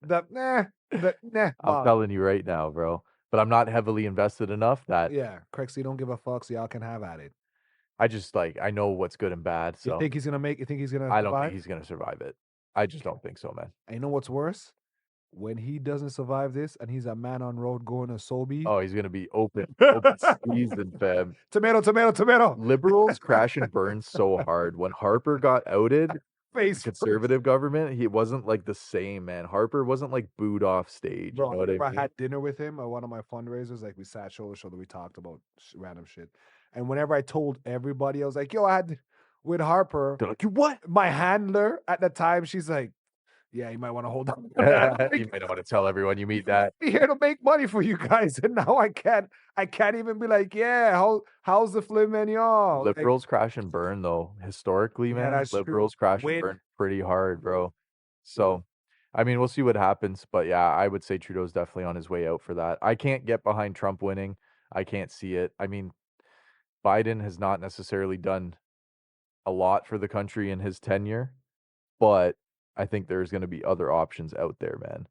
B: I'm
A: telling you right now, bro. But I'm not heavily invested enough that
B: Craig, so you don't give a fuck, so y'all can have at it.
A: I just like I know what's good and bad. So
B: you think he's gonna survive?
A: I don't think he's gonna survive it. I just don't think so, man.
B: And you know what's worse? When he doesn't survive this and he's a man on road going to Sobe.
A: Oh, he's gonna be open season, fam.
B: Tomato.
A: Liberals crash and burn so hard. When Harper got outed,
B: the
A: conservative government, he wasn't like the same, man. Harper wasn't like booed off stage.
B: Bro,
A: you know what I mean?
B: I had dinner with him at one of my fundraisers. Like we sat shoulder to shoulder, we talked about random shit. And whenever I told everybody, I was like, "Yo, I had with Harper."
A: They're like, "You what?"
B: My handler at the time, she's like, "Yeah, you might want to hold on."
A: You might want to tell everyone you meet that.
B: Be here to make money for you guys, and now I can't even be like, "Yeah, how's the filet mignon?"
A: Liberals crash and burn though. Historically, man, liberals crash and burn pretty hard, bro. So, I mean, we'll see what happens, but yeah, I would say Trudeau's definitely on his way out for that. I can't get behind Trump winning. I can't see it. I mean, Biden has not necessarily done a lot for the country in his tenure, but I think there's going to be other options out there, man.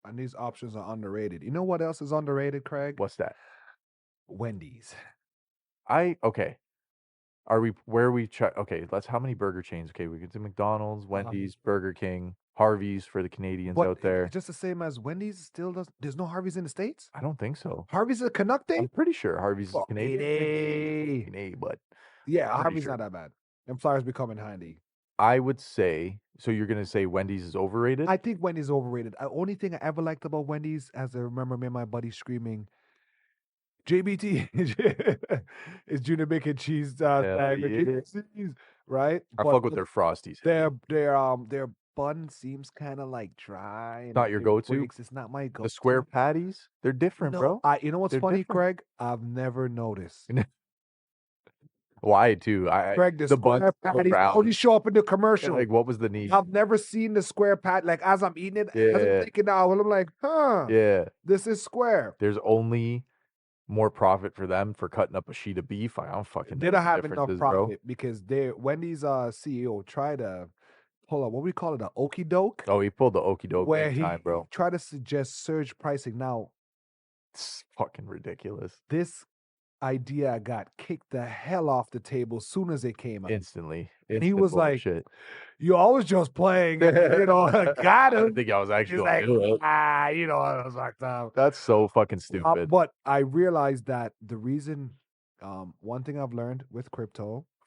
B: And these options are underrated. You know what else is underrated, Craig?
A: What's that?
B: Wendy's.
A: Okay. Okay, how many burger chains? Okay, we can do McDonald's, Wendy's, Burger King, Harvey's for the Canadians out there.
B: Just the same as Wendy's still does. There's no Harvey's in the States?
A: I don't think so.
B: Harvey's is a Canuck thing?
A: I'm pretty sure Harvey's is Canadian. But
B: yeah, Harvey's not that bad. Them flyers be coming handy.
A: I would say, so you're going to say Wendy's is overrated?
B: I think Wendy's is overrated. The only thing I ever liked about Wendy's, as I remember me and my buddy screaming, JBT is junior bacon cheese right?
A: I fuck with their Frosties.
B: Their bun seems kind of like dry.
A: Not your go-to?
B: It's not my go-to.
A: The square patties, they're different, bro.
B: You know what's funny, Craig? I've never noticed.
A: Why too?
B: Craig, the
A: buns
B: square
A: so
B: patties
A: round.
B: only show up in the
A: And,
B: commercial.
A: like, what was the need?
B: I've never seen the square pat. Like as I'm eating it, as I'm
A: Yeah.
B: thinking now, and I'm like,
A: Yeah.
B: this is square.
A: There's only more profit for them for cutting up a sheet of beef. I don't fucking
B: They
A: know
B: don't
A: what the
B: have
A: difference
B: enough
A: is, bro.
B: profit because Wendy's CEO tried to pull up what we call it, a okey doke,
A: Oh, he pulled the okey doke
B: where
A: big
B: he
A: time, bro.
B: tried to suggest surge pricing. Now,
A: It's fucking ridiculous.
B: this idea got kicked the hell off the table as soon as it came out.
A: Instantly.
B: And he was like,
A: bullshit.
B: you always just playing, got
A: I
B: him.
A: didn't think I was actually
B: He's
A: gonna
B: like,
A: do it.
B: I was like,
A: That's so fucking stupid.
B: but I realized that the reason, one thing I've learned with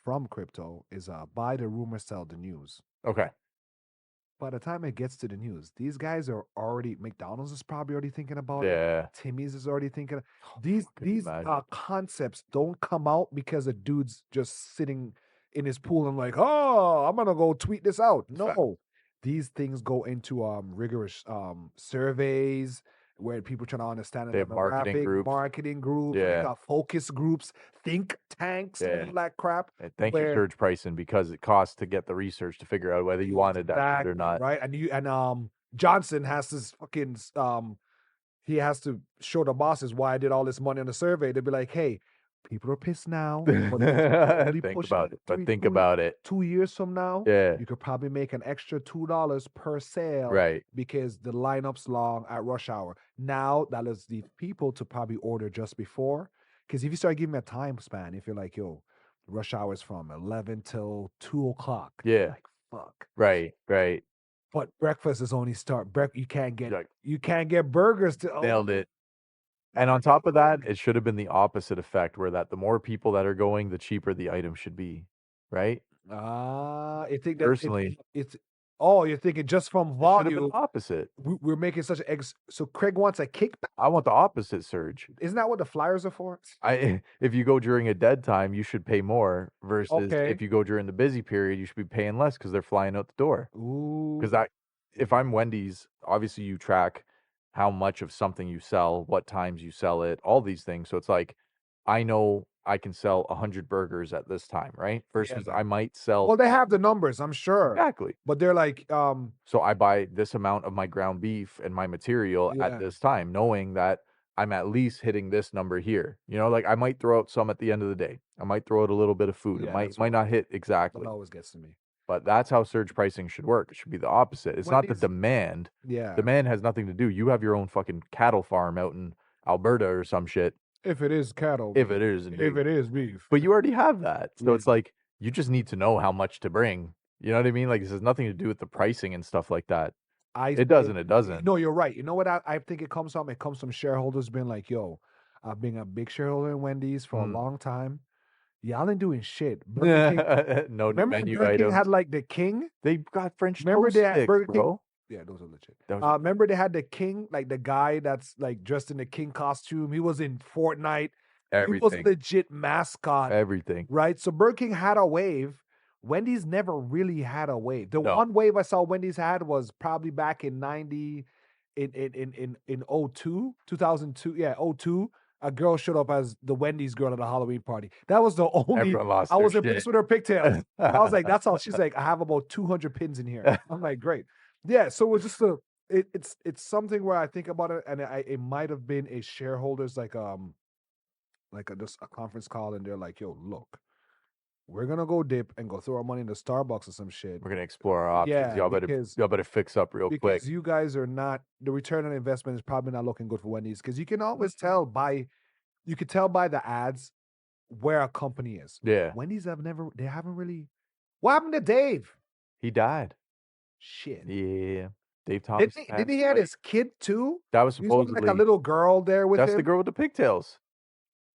B: from crypto is buy the rumor, sell the news.
A: Okay.
B: By the time it gets to the news, these guys are already, McDonald's is probably already thinking about it.
A: Yeah.
B: Timmy's is already thinking. These
A: imagine.
B: concepts don't come out because a dude's just sitting in his pool and like, oh, I'm gonna go tweet this out. No, these things go into rigorous surveys where people trying to understand
A: They have marketing groups.
B: they
A: Yeah.
B: got focus groups, think tanks, and all that crap.
A: And thank you, surge pricing, because it costs to get the research to figure out whether you wanted that shit or not.
B: Right. And Johnson has this fucking he has to show the bosses why I did all this money on the survey. They'd be like, hey, people are pissed now. But
A: think about it. But think about it.
B: 2 years from now,
A: Yeah.
B: you could probably make an extra $2 per sale.
A: Right.
B: Because the lineup's long at rush hour. Now that allows the people to probably order just before. Because if you start giving them a time span, if you're like, yo, rush hour is from 11 till 2 o'clock.
A: Yeah.
B: Like, fuck.
A: Right.
B: But breakfast is only you can't get
A: Like,
B: you can't get burgers to
A: nailed it. And on top of that, it should have been the opposite effect, where that the more people that are going, the cheaper the item should be, right?
B: I think that
A: Personally,
B: you're thinking just from
A: it should have
B: volume.
A: been the opposite.
B: We're making such an so Craig wants a kickback.
A: I want the opposite, Surge.
B: Isn't that what the flyers are for?
A: If you go during a dead time, you should pay more versus
B: Okay.
A: if you go during the busy period, you should be paying less because they're flying out the door.
B: Ooh.
A: Because if I'm Wendy's, obviously you track how much of something you sell, what times you sell it, all these things. So it's like, I know I can sell 100 burgers at this time, right? Versus I might sell.
B: Well, they have the numbers, I'm sure.
A: Exactly.
B: But they're like,
A: so I buy this amount of my ground beef and my material at this time, knowing that I'm at least hitting this number here. You know, like I might throw out some at the end of the day. I might throw out a little bit of food.
B: Yeah,
A: It might not hit exactly.
B: that always gets to me.
A: But that's how surge pricing should work. It should be the opposite. It's not the
B: Wendy's-
A: demand.
B: Yeah.
A: Demand has nothing to do. You have your own fucking cattle farm out in Alberta or some shit.
B: If it is cattle.
A: If it is, indeed.
B: If it is beef.
A: But you already have that. So
B: Yeah.
A: it's like you just need to know how much to bring. You know what I mean? Like this has nothing to do with the pricing and stuff like that. It doesn't.
B: No, you're right. You know what I think it comes from? It comes from shareholders being like, yo, I've been a big shareholder in Wendy's for a long time. Y'all ain't doing shit.
A: No new
B: remember
A: menu
B: Burger King
A: items.
B: had like the King?
A: They got French
B: Remember
A: toast
B: they had
A: sticks,
B: Burger King?
A: bro.
B: Yeah, those are legit.
A: That was-
B: Remember they had the King, like the guy that's like dressed in the King costume. He was in Fortnite. He was
A: Everything.
B: legit mascot.
A: Everything.
B: Right? So Burger King had a wave. Wendy's never really had a wave. The
A: No.
B: one wave I saw Wendy's had was probably back in 02, 2002. Yeah, 02. A girl showed up as the Wendy's girl at a Halloween party. That was the only.
A: Everyone lost
B: I
A: their
B: was impressed
A: shit.
B: with her pigtails. I was like, that's all. She's like, I have about 200 pins in here. I'm like, great. Yeah. So it was just it's something where I think about it, and it might have been a shareholders just a conference call, and they're like, yo, look, we're gonna go dip and go throw our money into Starbucks or some shit.
A: We're gonna explore our options.
B: Yeah,
A: y'all better fix up real quick.
B: Because you guys are not, the return on investment is probably not looking good for Wendy's, because you can always tell by the ads where a company is.
A: Yeah.
B: Wendy's they haven't really. What happened to Dave?
A: He died.
B: Shit.
A: Yeah. Dave Thomas.
B: Didn't he have his kid too?
A: That was
B: He was
A: supposedly
B: like a little girl there with him.
A: That's the girl with the pigtails.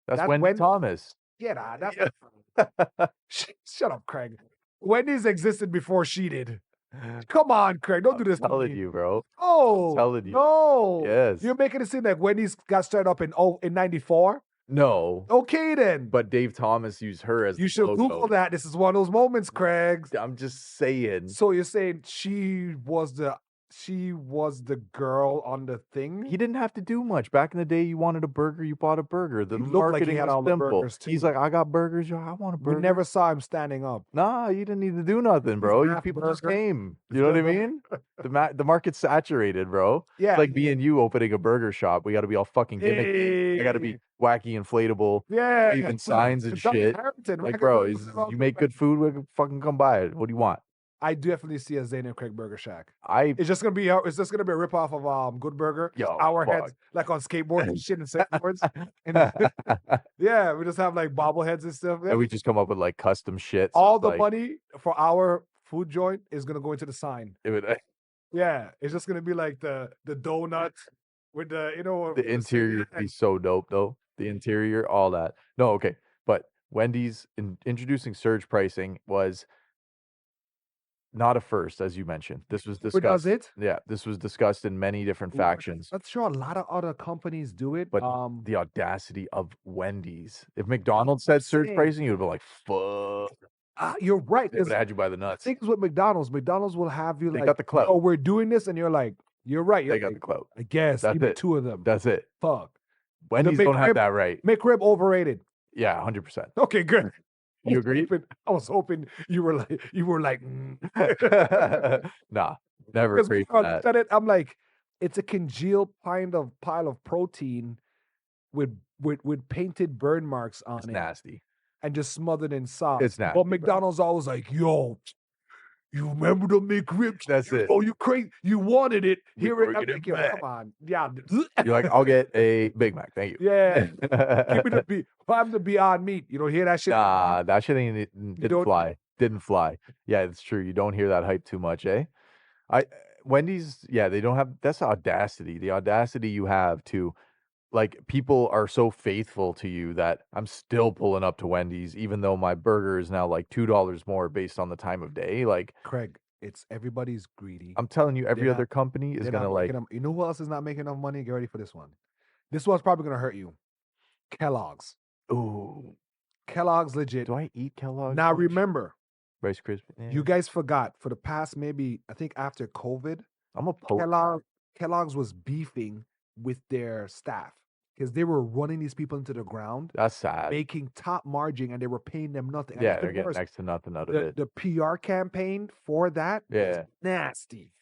A: That's Wendy
B: Wendy?
A: Thomas.
B: Yeah, shut up, Craig. Wendy's existed before she did. Come on, Craig. Don't do this
A: I'm
B: to
A: telling
B: me.
A: you, bro.
B: Oh,
A: telling you.
B: No.
A: Yes.
B: You're making it seem like Wendy's got started up in 94?
A: No.
B: Okay, then.
A: But Dave Thomas used her as
B: You should Google that. This is one of those moments, Craig.
A: I'm just saying.
B: So you're saying she was the she was the girl on the thing.
A: He didn't have to do much. Back in the day, you wanted a burger, you bought a burger. The
B: He looked like he
A: marketing
B: had
A: was
B: all the
A: simple.
B: burgers,
A: He's
B: too.
A: like, I got burgers, yo, I want a
B: We
A: burger.
B: never saw him standing up.
A: Nah, you didn't need to do nothing, bro. You
B: half
A: people just
B: burger.
A: came. You know what I mean? The market's saturated, bro.
B: Yeah.
A: It's like me and you opening a burger shop. We got to be all fucking gimmicky. I got to be wacky, inflatable,
B: Yeah.
A: even signs and shit. Like, bro, you make good food, we can fucking come by it. What do you want?
B: I definitely see a Zane and Craig Burger Shack.
A: I
B: It's just gonna be a ripoff of Good Burger.
A: Yo,
B: Our
A: fuck.
B: heads like on skateboards and shit and surfboards. And yeah, we just have like bobbleheads and stuff.
A: and we just come up with like custom shit. so
B: All
A: it's
B: the
A: like,
B: money for our food joint is gonna go into the sign.
A: it would,
B: Yeah, it's just gonna be like the donut with the
A: the interior would be so dope though. The interior, all that. No, okay. But Wendy's introducing surge pricing was not a first, as you mentioned. This was
B: Who
A: discussed.
B: does it?
A: Yeah, this was discussed in many different factions.
B: I'm sure a lot of other companies do it.
A: But the audacity of Wendy's. If McDonald's said surge
B: saying.
A: pricing, you would be like, fuck.
B: You're right.
A: They would
B: 'cause
A: have had you by the nuts.
B: things with McDonald's will have you
A: They
B: like,
A: got the clout.
B: oh, we're doing this, and you're like, you're right. You're
A: They got
B: like,
A: the clout.
B: I guess
A: That's
B: give me
A: it.
B: 2 of them.
A: That's it.
B: Fuck.
A: Wendy's don't have
B: McRib-
A: that right.
B: McRib overrated.
A: Yeah, 100%.
B: Okay, good.
A: You agree?
B: I was hoping you were like,
A: Nah, never
B: because
A: agree
B: when
A: for
B: I
A: that.
B: said it, I'm like, it's a congealed pile of protein with painted burn marks on
A: It's
B: it
A: nasty.
B: and just smothered in sauce.
A: It's nasty,
B: But
A: bro.
B: McDonald's always like, yo, you remember the McRib?
A: That's it.
B: Oh, you crazy? You wanted it.
A: We
B: Here it. I'm
A: bringing it
B: like, yo,
A: back.
B: come on. Yeah.
A: You're like, I'll get a Big Mac. Thank you.
B: Yeah. Give me the I'm the Beyond Meat. You don't hear that shit?
A: Nah, that shit didn't
B: don't-
A: fly. Didn't fly. Yeah, it's true. You don't hear that hype too much, eh? Wendy's, yeah, they don't have that's audacity. The audacity you have to like people are so faithful to you that I'm still pulling up to Wendy's, even though my burger is now like $2 more based on the time of day. Like
B: Craig, it's everybody's greedy.
A: I'm telling you, every
B: They're
A: other
B: not-
A: company is
B: They're
A: gonna
B: not
A: like
B: making you know who else is not making enough money? Get ready for this one. This one's probably gonna hurt you. Kellogg's.
A: ooh.
B: Kellogg's legit.
A: Do I eat Kellogg?
B: Now remember,
A: Rice Krispies.
B: you guys forgot for the past maybe I think after COVID,
A: I'm a post.
B: Kellogg's was beefing with their staff because they were running these people into the ground,
A: That's sad.
B: making top margin, and they were paying them nothing. And
A: Yeah,
B: even
A: they're getting
B: worse,
A: next to nothing out of it.
B: the PR campaign for that was
A: Yeah.
B: nasty.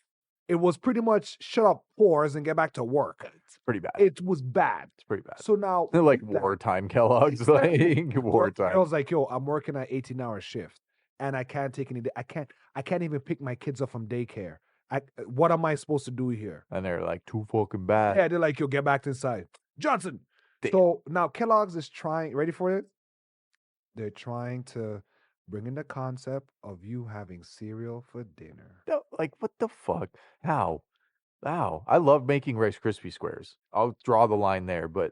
B: It was pretty much shut up pores and get back to work.
A: It's pretty bad.
B: It was bad.
A: It's pretty bad.
B: So now
A: They're like
B: with that,
A: wartime Kellogg's, like
B: I
A: wartime.
B: was like, yo, I'm working an 18-hour shift and I can't take any I can't even pick my kids up from daycare. What am I supposed to do here?
A: And they're like too fucking bad.
B: Yeah, they're like, yo, get back inside. Johnson.
A: Damn.
B: So now Kellogg's is trying, ready for it? They're trying to bring in the concept of you having cereal for dinner.
A: No, like what the fuck? How? I love making Rice Krispie squares. I'll draw the line there, but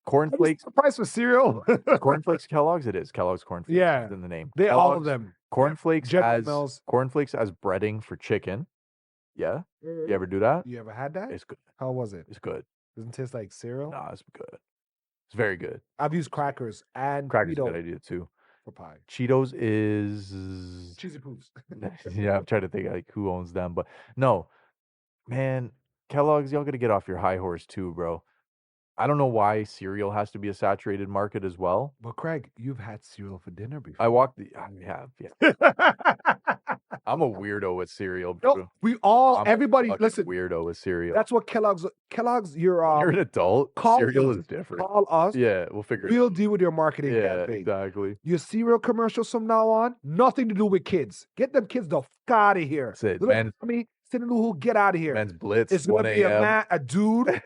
A: cornflakes,
B: The price for cereal?
A: cornflakes, Kellogg's. It is Kellogg's cornflakes.
B: Yeah.
A: is in the name.
B: They all of
A: Kellogg's,
B: them.
A: Cornflakes
B: General
A: as
B: Mills.
A: cornflakes as breading for chicken. Yeah, you ever do that?
B: You ever had that?
A: It's good.
B: How was it?
A: It's good.
B: Doesn't taste like cereal?
A: Nah, it's good. It's very good.
B: I've used crackers and
A: Crackers is a
B: Cheeto
A: good idea too.
B: for pie.
A: Cheetos is
B: Cheesy Poofs.
A: yeah. I'm trying to think like who owns them, but no, man, Kellogg's, y'all gotta get off your high horse too, bro. I don't know why cereal has to be a saturated market as well.
B: But Craig, you've had cereal for dinner before.
A: I walked the. I have, yeah. I'm a weirdo with cereal, bro.
B: No, we all,
A: I'm a
B: everybody,
A: fucking
B: listen.
A: weirdo with cereal.
B: That's what Kellogg's. You're
A: You're an adult.
B: call
A: Cereal
B: us.
A: is different.
B: Call us.
A: Yeah, we'll figure it
B: We'll
A: out.
B: deal with your marketing
A: Yeah,
B: campaign.
A: exactly.
B: Your cereal commercials from now on, nothing to do with kids. Get them kids the fuck out of here.
A: That's it.
B: Little
A: Men,
B: mommy, send them who get out of here.
A: men's blitz.
B: It's
A: 1
B: gonna be
A: a.m.
B: a dude,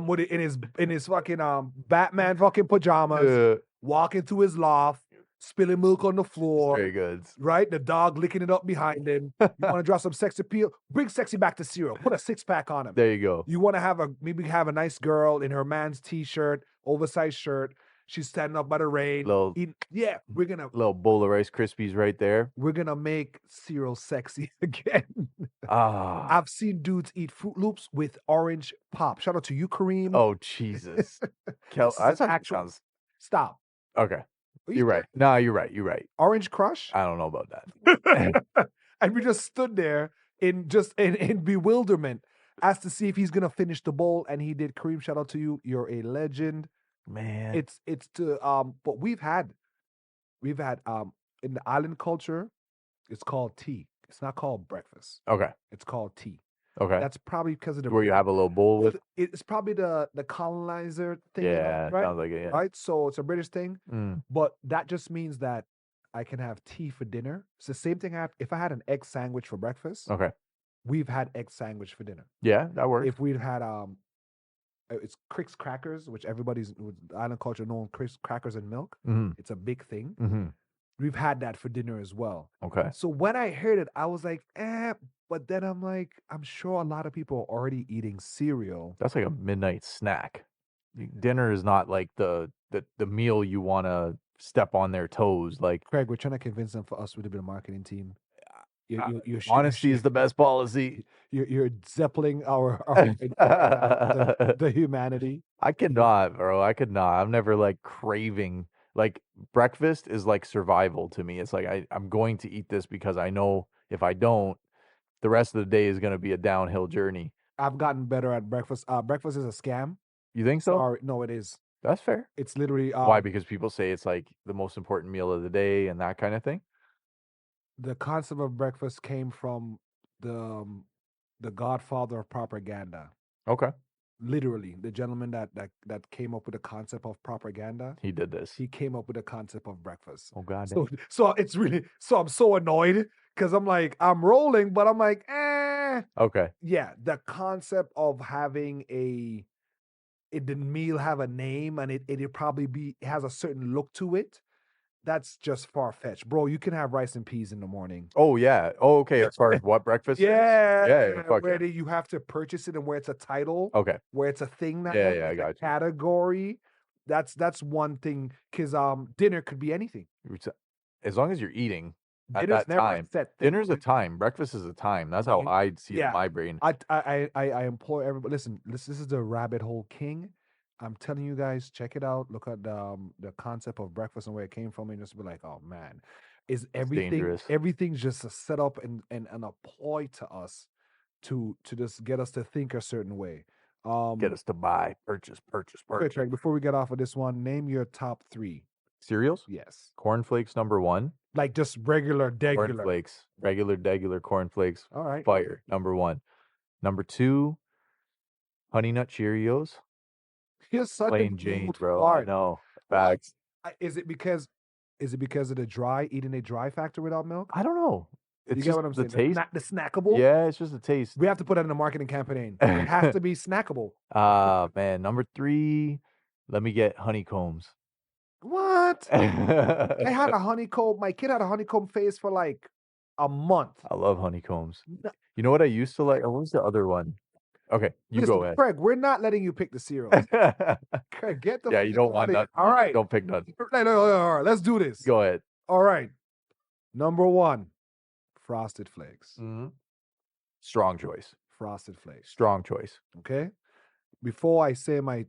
B: with it in his fucking Batman fucking pajamas,
A: Yeah,
B: walking through his loft, spilling milk on the floor.
A: very good.
B: Right, the dog licking it up behind him. You want to draw some sex appeal? Bring sexy back to cereal. Put a 6-pack on him.
A: There you go.
B: You want to have maybe have a nice girl in her man's t-shirt, oversized shirt. She's standing up by the rain.
A: Little
B: Yeah, we're
A: bowl of Rice Krispies right there.
B: gonna make cereal sexy again.
A: Ah.
B: I've seen dudes eat Fruit Loops with orange pop. Shout out to you, Kareem.
A: Oh Jesus.
B: This is
A: That's
B: an
A: actually sounds
B: Stop.
A: okay.
B: Are
A: You're right. No, you're right. You're right.
B: Orange Crush.
A: I don't know about that.
B: And we just stood there in bewilderment as to see if he's gonna finish the bowl. And he did. Kareem, shout out to you. You're a legend.
A: Man.
B: It's to but we've had in the island culture, it's called tea. It's not called breakfast.
A: Okay.
B: It's called tea.
A: Okay.
B: That's probably because of the
A: Where you have a little bowl with.
B: it's probably the colonizer thing,
A: Yeah,
B: right?
A: sounds like it. Yeah.
B: Right. So it's a British thing,
A: Mm.
B: but that just means that I can have tea for dinner. It's the same thing. If I had an egg sandwich for breakfast,
A: Okay.
B: we've had egg sandwich for dinner.
A: Yeah, that works.
B: If we'd had it's Crick's crackers, which everybody's with island culture known Crick's crackers and milk.
A: Mm-hmm.
B: It's a big thing.
A: Mm-hmm.
B: We've had that for dinner as well.
A: Okay.
B: So when I heard it, I was like, but then I'm like, I'm sure a lot of people are already eating cereal.
A: That's like a midnight snack. Dinner is not like the meal you want to step on their toes. Like,
B: Craig, we're trying to convince them for us with a bit of marketing team. You're
A: honesty is the best policy.
B: You're zeppelin our the humanity.
A: I cannot, bro. I could not. I'm never like craving. Like breakfast is like survival to me. It's like I'm going to eat this because I know if I don't, the rest of the day is going to be a downhill journey.
B: I've gotten better at breakfast. Breakfast is a scam.
A: You think so?
B: Sorry, no, it is.
A: That's fair.
B: It's literally
A: why? Because people say it's like the most important meal of the day and that kind of thing.
B: The concept of breakfast came from the godfather of propaganda.
A: Okay.
B: Literally, the gentleman that came up with the concept of propaganda.
A: He did this.
B: He came up with the concept of breakfast.
A: Oh God.
B: So it's really I'm so annoyed because I'm like I'm rolling, but I'm like,
A: Okay.
B: Yeah, the concept of having the meal have a name and it probably has a certain look to it. That's just far fetched, bro. You can have rice and peas in the morning.
A: Oh yeah. Oh okay. As far as what breakfast?
B: Yeah. Where you have to purchase it and where it's a title.
A: Okay.
B: Where it's a thing now.
A: Yeah. I got you.
B: Category. That's one thing. Because dinner could be anything.
A: As long as you're eating at
B: Dinner's
A: that time. Dinner's a
B: thing.
A: time. Breakfast is a time. That's how I see it in my brain.
B: I implore everybody. Listen. This is the rabbit hole king. I'm telling you guys, check it out. Look at the concept of breakfast and where it came from, and just be like, oh man, is everything's just a setup and a ploy to us to just get us to think a certain way.
A: Get us to buy, purchase.
B: Craig, before we get off of this one, name your top 3
A: cereals.
B: Yes.
A: Cornflakes number 1.
B: Like just regular, degular.
A: Cornflakes, regular, degular cornflakes.
B: All right.
A: Fire number 1. Number 2, Honey Nut Cheerios.
B: You're such
A: plain Jane, bro. I know. Facts.
B: Is it because of the eating a dry factor without milk?
A: I don't know. It's
B: you get what I'm saying?
A: Taste.
B: The snackable?
A: Yeah, it's just a taste.
B: We have to put that in a marketing campaign. It has to be snackable.
A: Man. Number 3, let me get honeycombs.
B: What? I had a honeycomb. My kid had a honeycomb phase for like a month.
A: I love honeycombs. You know what I used to like? What was the other one? Okay, go ahead.
B: Craig, we're not letting you pick the cereals. Craig, get the
A: you don't want that.
B: All right.
A: Don't pick nothing.
B: No, all right, let's do this.
A: Go ahead.
B: All right. Number 1, Frosted Flakes.
A: Mm-hmm. Strong choice.
B: Frosted Flakes.
A: Strong choice.
B: Okay. Before I say my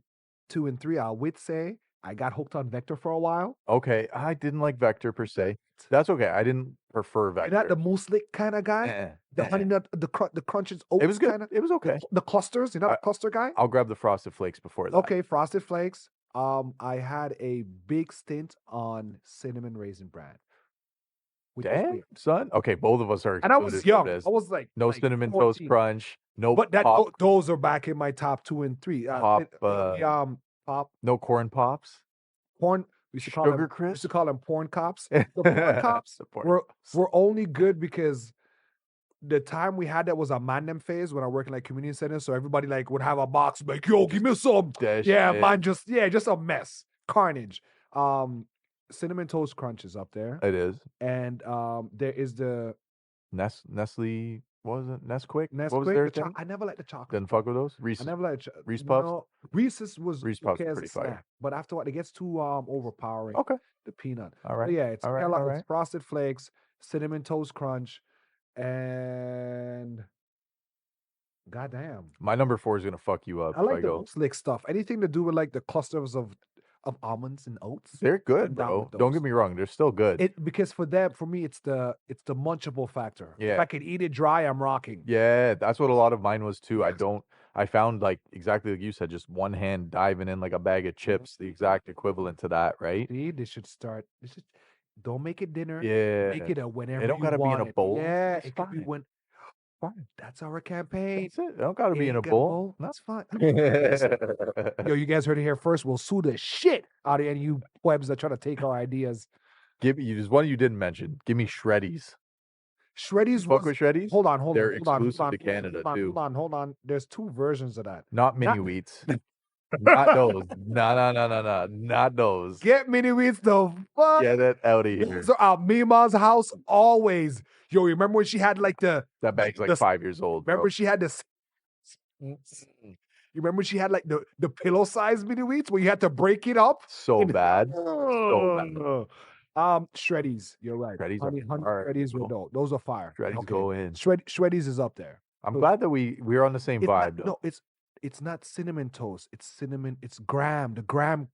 B: 2 and 3, I would say I got hooked on Vector for a while.
A: Okay, I didn't like Vector per se. That's okay. I didn't prefer Vector.
B: You're not the muesli kind of guy. The honey nut, the crunches. Oats
A: it was good.
B: Kinda,
A: it was okay.
B: The clusters. You're not a cluster guy.
A: I'll grab the Frosted Flakes before that.
B: Okay, Frosted Flakes. I had a big stint on Cinnamon Raisin Bran.
A: Damn, son. Okay, both of us are.
B: And I was young. I was like
A: no
B: like
A: Cinnamon
B: 14.
A: Toast Crunch. No,
B: but those are back in my top 2 and 3. Pop.
A: No corn pops.
B: Corn. We should call
A: Sugar
B: them,
A: Crisp.
B: We should call them porn cops. The porn cops were only good because the time we had that was a man phase when I worked in like community centers. So everybody like would have a box like, yo, give me some. Mine just a mess. Carnage. Cinnamon Toast Crunch is up there.
A: It is.
B: And there is the
A: Nestle. What was it? Nesquik?
B: What
A: was their thing?
B: I never liked the chocolate.
A: Didn't fuck with those? Reese's.
B: I never liked
A: Reese Puffs?
B: No, Reese's was
A: Reese Puffs
B: okay as
A: pretty
B: a snack.
A: fire.
B: But after it gets too overpowering.
A: Okay.
B: The peanut.
A: All right.
B: But yeah, it's Kellogg,
A: it's
B: Frosted Flakes, Cinnamon Toast Crunch, and goddamn.
A: My number 4 is gonna fuck you up.
B: I like the slick stuff. Anything to do with like the clusters of of almonds and oats.
A: They're good,
B: I'm down
A: bro.
B: with
A: Don't
B: those.
A: get me wrong, they're still good.
B: Because for me, it's the munchable factor. If
A: Yeah.
B: I can eat it dry, I'm rocking.
A: Yeah, that's what a lot of mine was too.
B: Yes.
A: I found like exactly like you said, just one hand diving in like a bag of chips, the exact equivalent to that, right?
B: See, they should start. Don't make it dinner.
A: Yeah.
B: Make it a
A: It
B: whenever
A: don't
B: you
A: gotta be in
B: want
A: a
B: it.
A: bowl.
B: Yeah,
A: It's
B: it could be
A: fine.
B: when.
A: Fine.
B: That's our campaign.
A: That's it. It don't gotta
B: It
A: be in a
B: ain't got a
A: bowl.
B: bowl.
A: No.
B: That's fine. Yo, you guys heard it here first. We'll sue the shit out of any of you webs that try to take our ideas.
A: Give me there's one you didn't mention. Give me Shreddies.
B: Shreddies
A: Fuck
B: was.
A: with Shreddies?
B: Hold on, hold
A: They're
B: on, hold on,
A: exclusive
B: hold on,
A: to Canada too.
B: hold on. There's two versions of that.
A: Not mini
B: Not-
A: wheats. Not those. No. Not those.
B: Get mini wheats the fuck.
A: Get it out of here.
B: Those are at Mima's house always. Yo, remember when she had like the
A: That bag's like
B: the-
A: 5 years old. Bro.
B: remember she had this. You remember she had like the pillow size mini wheats where you had to break it up?
A: So
B: And-
A: bad. So bad.
B: Shreddies. You're right.
A: Shreddies
B: honey,
A: are fire,
B: Shreddies
A: bro.
B: were dope. Those are fire.
A: Shreddies go in.
B: Shreddies is up there.
A: I'm glad that we're on the same
B: It's
A: vibe.
B: not,
A: though.
B: no, it's not cinnamon toast. It's cinnamon. It's graham. The graham.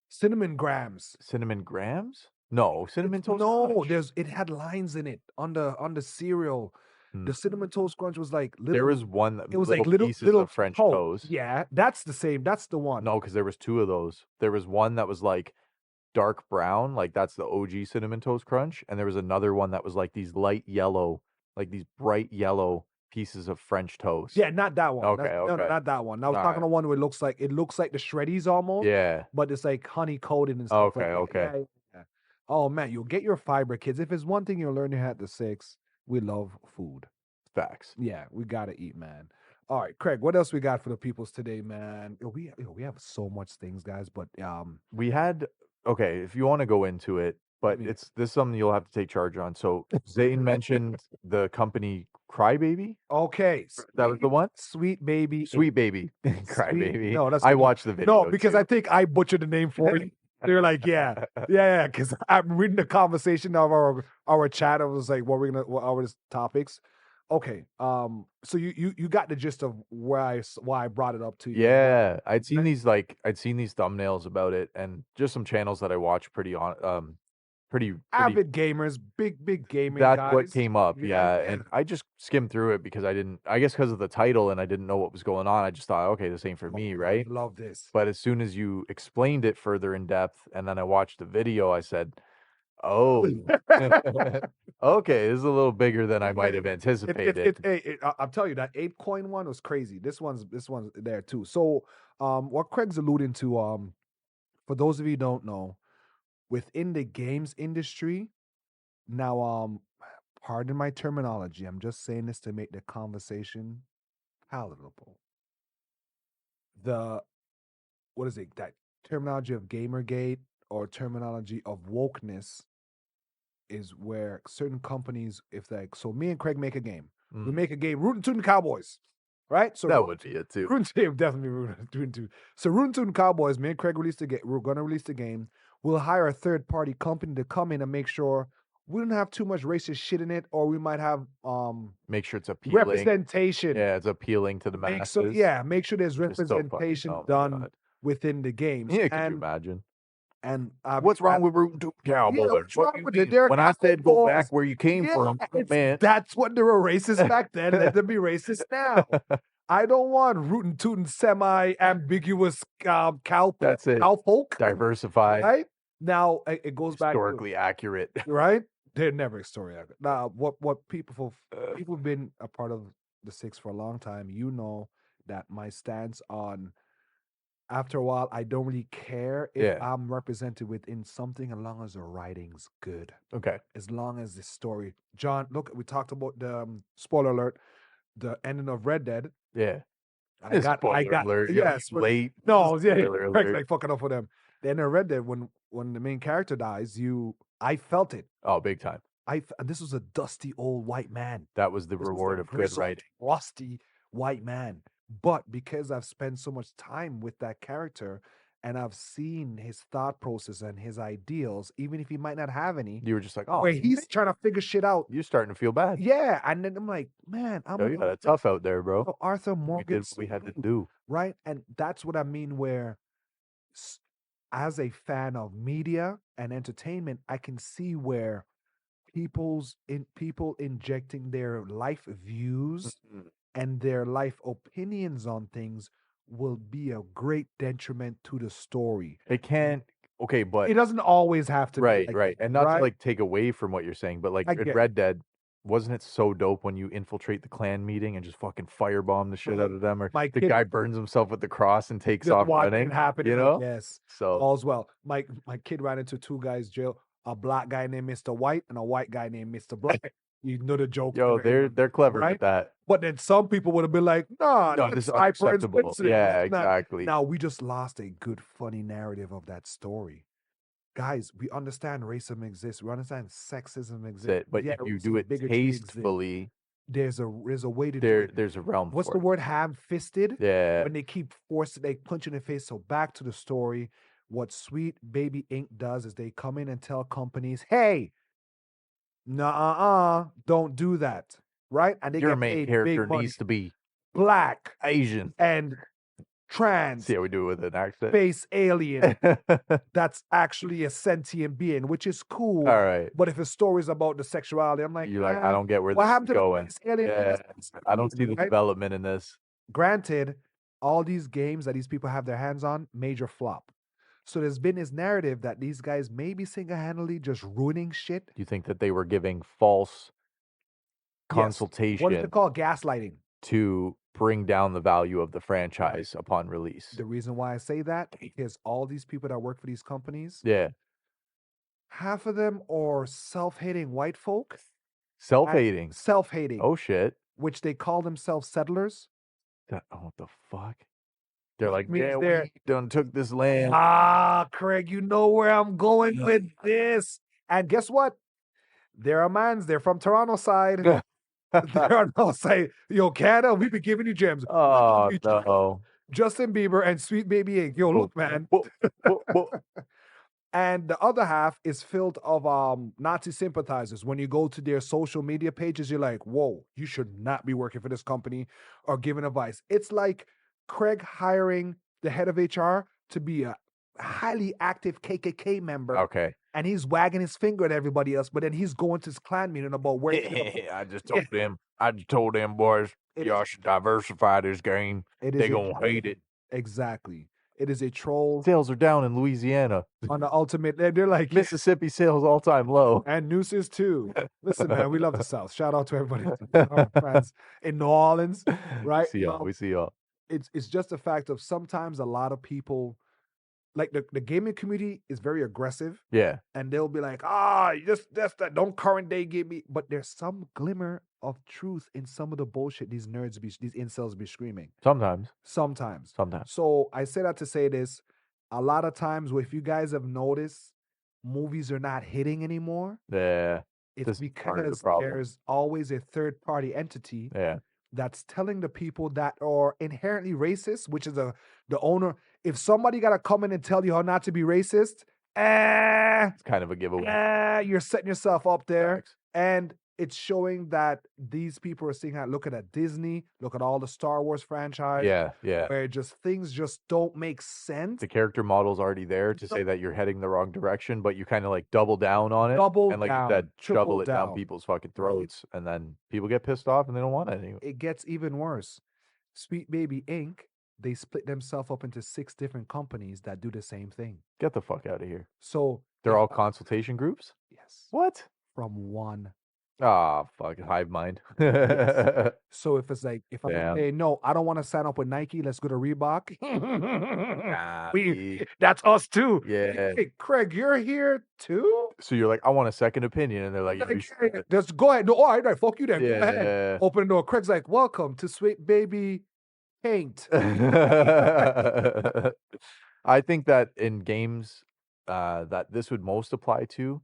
B: Cinnamon grams.
A: Cinnamon grams? No, cinnamon toast.
B: No,
A: crunch.
B: it had lines in it on the cereal.
A: Hmm.
B: The cinnamon toast crunch was like little.
A: There was one that
B: It was
A: little
B: like little
A: pieces
B: little
A: of French
B: oh,
A: toast.
B: Yeah, that's the same. That's the one.
A: No, because there was two of those. There was one that was like dark brown, like that's the OG cinnamon toast crunch, and there was another one that was like these light yellow, like these bright yellow pieces of French toast.
B: Yeah, not that one.
A: Okay,
B: No,
A: okay.
B: not that one. I was
A: All
B: talking
A: right.
B: to one where it looks like the Shreddies almost.
A: Yeah.
B: But it's like honey coated and stuff.
A: Okay,
B: like that.
A: okay.
B: Yeah. Oh man, you'll get your fiber, kids. If it's one thing you're learning at the 6, we love food.
A: Facts.
B: Yeah, we gotta eat, man. All right, Craig, what else we got for the peoples today, man? We have so much things, guys, but
A: We had okay, if you want to go into it, but
B: me-
A: this is something you'll have to take charge on. So Zane mentioned the company Crybaby.
B: okay.
A: That was the one?
B: Sweetbaby.
A: Sweetbaby. Crybaby.
B: No, that's
A: I
B: good.
A: watched the video.
B: No, because
A: too.
B: I think I butchered the name for you. They're like, yeah, because I'm reading the conversation of our chat. I was like, what are the topics? Okay, so you got the gist of why I brought it up to you.
A: Yeah, I'd seen these thumbnails about it, and just some channels that I watch pretty
B: Avid gamers, big gaming
A: that's
B: guys.
A: what came up, yeah.
B: Yeah.
A: And I just skimmed through it because I guess because of the title, and I didn't know what was going on. I just thought, okay, this ain't for me, right?
B: Love this.
A: But as soon as you explained it further in depth, and then I watched the video, I said, oh, okay, this is a little bigger than I might have anticipated.
B: I'll tell you that ApeCoin one was crazy. This one's there too. So, what Craig's alluding to, for those of you who don't know, within the games industry, now, pardon my terminology. I'm just saying this to make the conversation palatable. What is it? That terminology of Gamergate or terminology of wokeness is where certain companies, so me and Craig make a game. We make a game rooting to the Cowboys, right? So
A: That would be it too.
B: definitely rooting to. So rooting to the Cowboys, me and Craig released the game. We're gonna release the game. We'll hire a third party company to come in and make sure we don't have too much racist shit in it, or we might have
A: Make sure it's appealing.
B: representation.
A: Yeah, it's appealing to the masses.
B: Make sure there's
A: Just so funny.
B: representation
A: Oh my
B: done
A: God.
B: within the games.
A: Yeah, could you imagine?
B: And
A: What's wrong with rooting to Cowboys?
B: what's
A: What
B: wrong
A: you
B: with it?
A: mean?
B: They're
A: When I said go
B: Cowboys.
A: back where you came from, man.
B: That's what they were racist back then. Let them be racist now. I don't want rootin' tootin' semi-ambiguous cowfolk.
A: That's it.
B: Cowfolk.
A: Diversified,
B: Right? Now it goes back to,
A: historically accurate.
B: right? They're never historically accurate. Now, what people who've been a part of the 6 for a long time, you know that my stance on, after a while, I don't really care if
A: Yeah.
B: I'm represented within something as long as the writing's good.
A: Okay.
B: As long as the story. John, look, we talked about the spoiler alert, the ending of Red Dead.
A: Yeah.
B: I got
A: alert.
B: yes, but-
A: Late.
B: no, yeah,
A: Spoiler
B: Craig's
A: alert.
B: like fucking up with them. The end of Red Dead, when the main character dies, I felt it.
A: Oh, big time.
B: And this was a dusty old white man.
A: That was the
B: This was
A: reward
B: a
A: of good
B: grizzled,
A: writing.
B: rusty white man. But because I've spent so much time with that character and I've seen his thought process and his ideals, even if he might not have any,
A: You were just like, oh,
B: where he's trying to figure shit out.
A: you're starting to feel bad.
B: Yeah, and then I'm like, man,
A: Yo, you got it tough out there, bro.
B: Arthur
A: We
B: Morgan,
A: did what we had to do.
B: right? And that's what I mean. Where as a fan of media and entertainment, I can see where people injecting their life views
A: Mhm.
B: and their life opinions on things will be a great detriment to the story.
A: It can't. Okay, but
B: It doesn't always have to be
A: right,
B: like
A: right,
B: that,
A: and not to
B: right?
A: like take away from what you're saying, but like
B: I
A: in
B: get
A: Red Dead, wasn't it so dope when you infiltrate the clan meeting and just fucking firebomb the shit out of them, or
B: my
A: the
B: kid
A: guy burns himself with the cross and takes
B: just
A: off
B: watching it
A: running,
B: happen.
A: you know?
B: Yes,
A: So,
B: all's well. My kid ran into two guys jail, a black guy named Mr. White and a white guy named Mr. Black. You know the joke
A: yo,
B: there,
A: they're clever with
B: right?
A: that.
B: But then some people would have been like, "Nah,
A: No,
B: that's
A: this is
B: sniper and
A: unacceptable.
B: incident. This
A: Yeah,
B: is not."
A: exactly.
B: Now we just lost a good, funny narrative of that story. Guys, we understand racism exists. We understand sexism
A: That's
B: exists.
A: it. But
B: Yeah,
A: if you do
B: some
A: it
B: bigotry exists.
A: tastefully,
B: There's a way to do it.
A: there's a realm
B: What's
A: for
B: the
A: it.
B: word? Ham-fisted.
A: Yeah,
B: When they keep forcing, they punch in the face. So back to the story. What Sweet Baby Inc does is they come in and tell companies, "Hey, nah, don't do that," right? And they
A: your
B: get
A: main
B: paid
A: character
B: big money.
A: needs to be
B: Black
A: Asian.
B: and
A: See
B: trans,
A: how we do it with an accent?
B: space alien. That's actually a sentient being, which is cool.
A: All right.
B: But if a story is about the sexuality, I'm like,
A: You're like, I don't get where
B: what
A: this is
B: happened to the
A: going.
B: space alien?
A: Yeah, I don't see the
B: Right?
A: development in this.
B: Granted, all these games that these people have their hands on, major flop. So there's been this narrative that these guys may be single-handedly just ruining shit.
A: Do you think that they were giving false
B: Yes. What is
A: consultation
B: it called? Gaslighting.
A: to bring down the value of the
B: Right.
A: franchise upon release?
B: The reason why I say that is all these people that work for these companies,
A: Yeah.
B: half of them are self-hating white folk,
A: Self-hating.
B: self-hating,
A: Oh shit.
B: which they call themselves settlers.
A: Oh, what the fuck? They're like,
B: Means
A: yeah,
B: they're
A: we done took this land.
B: Craig, you know where I'm going with this. And guess what? They're a mans. They're from Toronto side. They're on our side. Yo, Canada, we be giving you gems.
A: Oh no.
B: Justin Bieber and Sweet Baby Inc. Yo, look, man.
A: Whoa.
B: And the other half is filled of Nazi sympathizers. When you go to their social media pages, you're like, whoa, you should not be working for this company or giving advice. It's like Craig hiring the head of HR to be a highly active KKK member.
A: Okay.
B: And he's wagging his finger at everybody else, but then he's going to his clan meeting about where
A: I just told them boys, y'all should diversify this game. They gonna hate it.
B: Exactly. It is a troll
A: Sales are down in Louisiana.
B: on the ultimate. They're like,
A: Mississippi sales all time low.
B: and nooses too. Listen, man, we love the South. Shout out to everybody, our friends in New Orleans, right?
A: We see y'all.
B: It's just a fact of sometimes a lot of people, like the gaming community is very aggressive,
A: Yeah.
B: and they'll be like, that's that. Don't current day give me. But there's some glimmer of truth in some of the bullshit these incels be screaming.
A: Sometimes.
B: Sometimes. So I say that to say this: a lot of times, if you guys have noticed, movies are not hitting anymore.
A: Yeah.
B: It's
A: This is part of the
B: because
A: problem.
B: there's always a third party entity
A: Yeah.
B: that's telling the people that are inherently racist, which is the owner. If somebody gotta come in and tell you how not to be racist,
A: It's kind of a giveaway.
B: you're setting yourself up there.
A: Facts.
B: And it's showing that these people are seeing how looking at Disney, look at all the Star Wars franchise,
A: Yeah.
B: where just things just don't make sense.
A: The character model's already there to say that you're heading the wrong direction, but you kind of like double down on it. And like you said, shovel it down people's fucking throats, and then people get pissed off and they don't want it anymore.
B: It gets even worse. Sweet Baby Inc. They split themselves up into 6 different companies that do the same thing.
A: Get the fuck out of here.
B: So
A: They're all consultation groups?
B: yes,
A: What?
B: from one.
A: Ah, fuck, hive mind.
B: Yes. So if it's like, if I'm
A: Damn.
B: hey, no, I don't want to sign up with Nike, let's go to Reebok.
A: Nah,
B: That's us too.
A: Yeah.
B: Hey, Craig, you're here too?
A: So you're like, I want a second opinion, and they're like,
B: Like, hey, just go ahead. No, all right, fuck you then. Go ahead.
A: yeah.
B: Open the door. Craig's like, welcome to Sweet Baby Paint.
A: I think that in games that this would most apply to,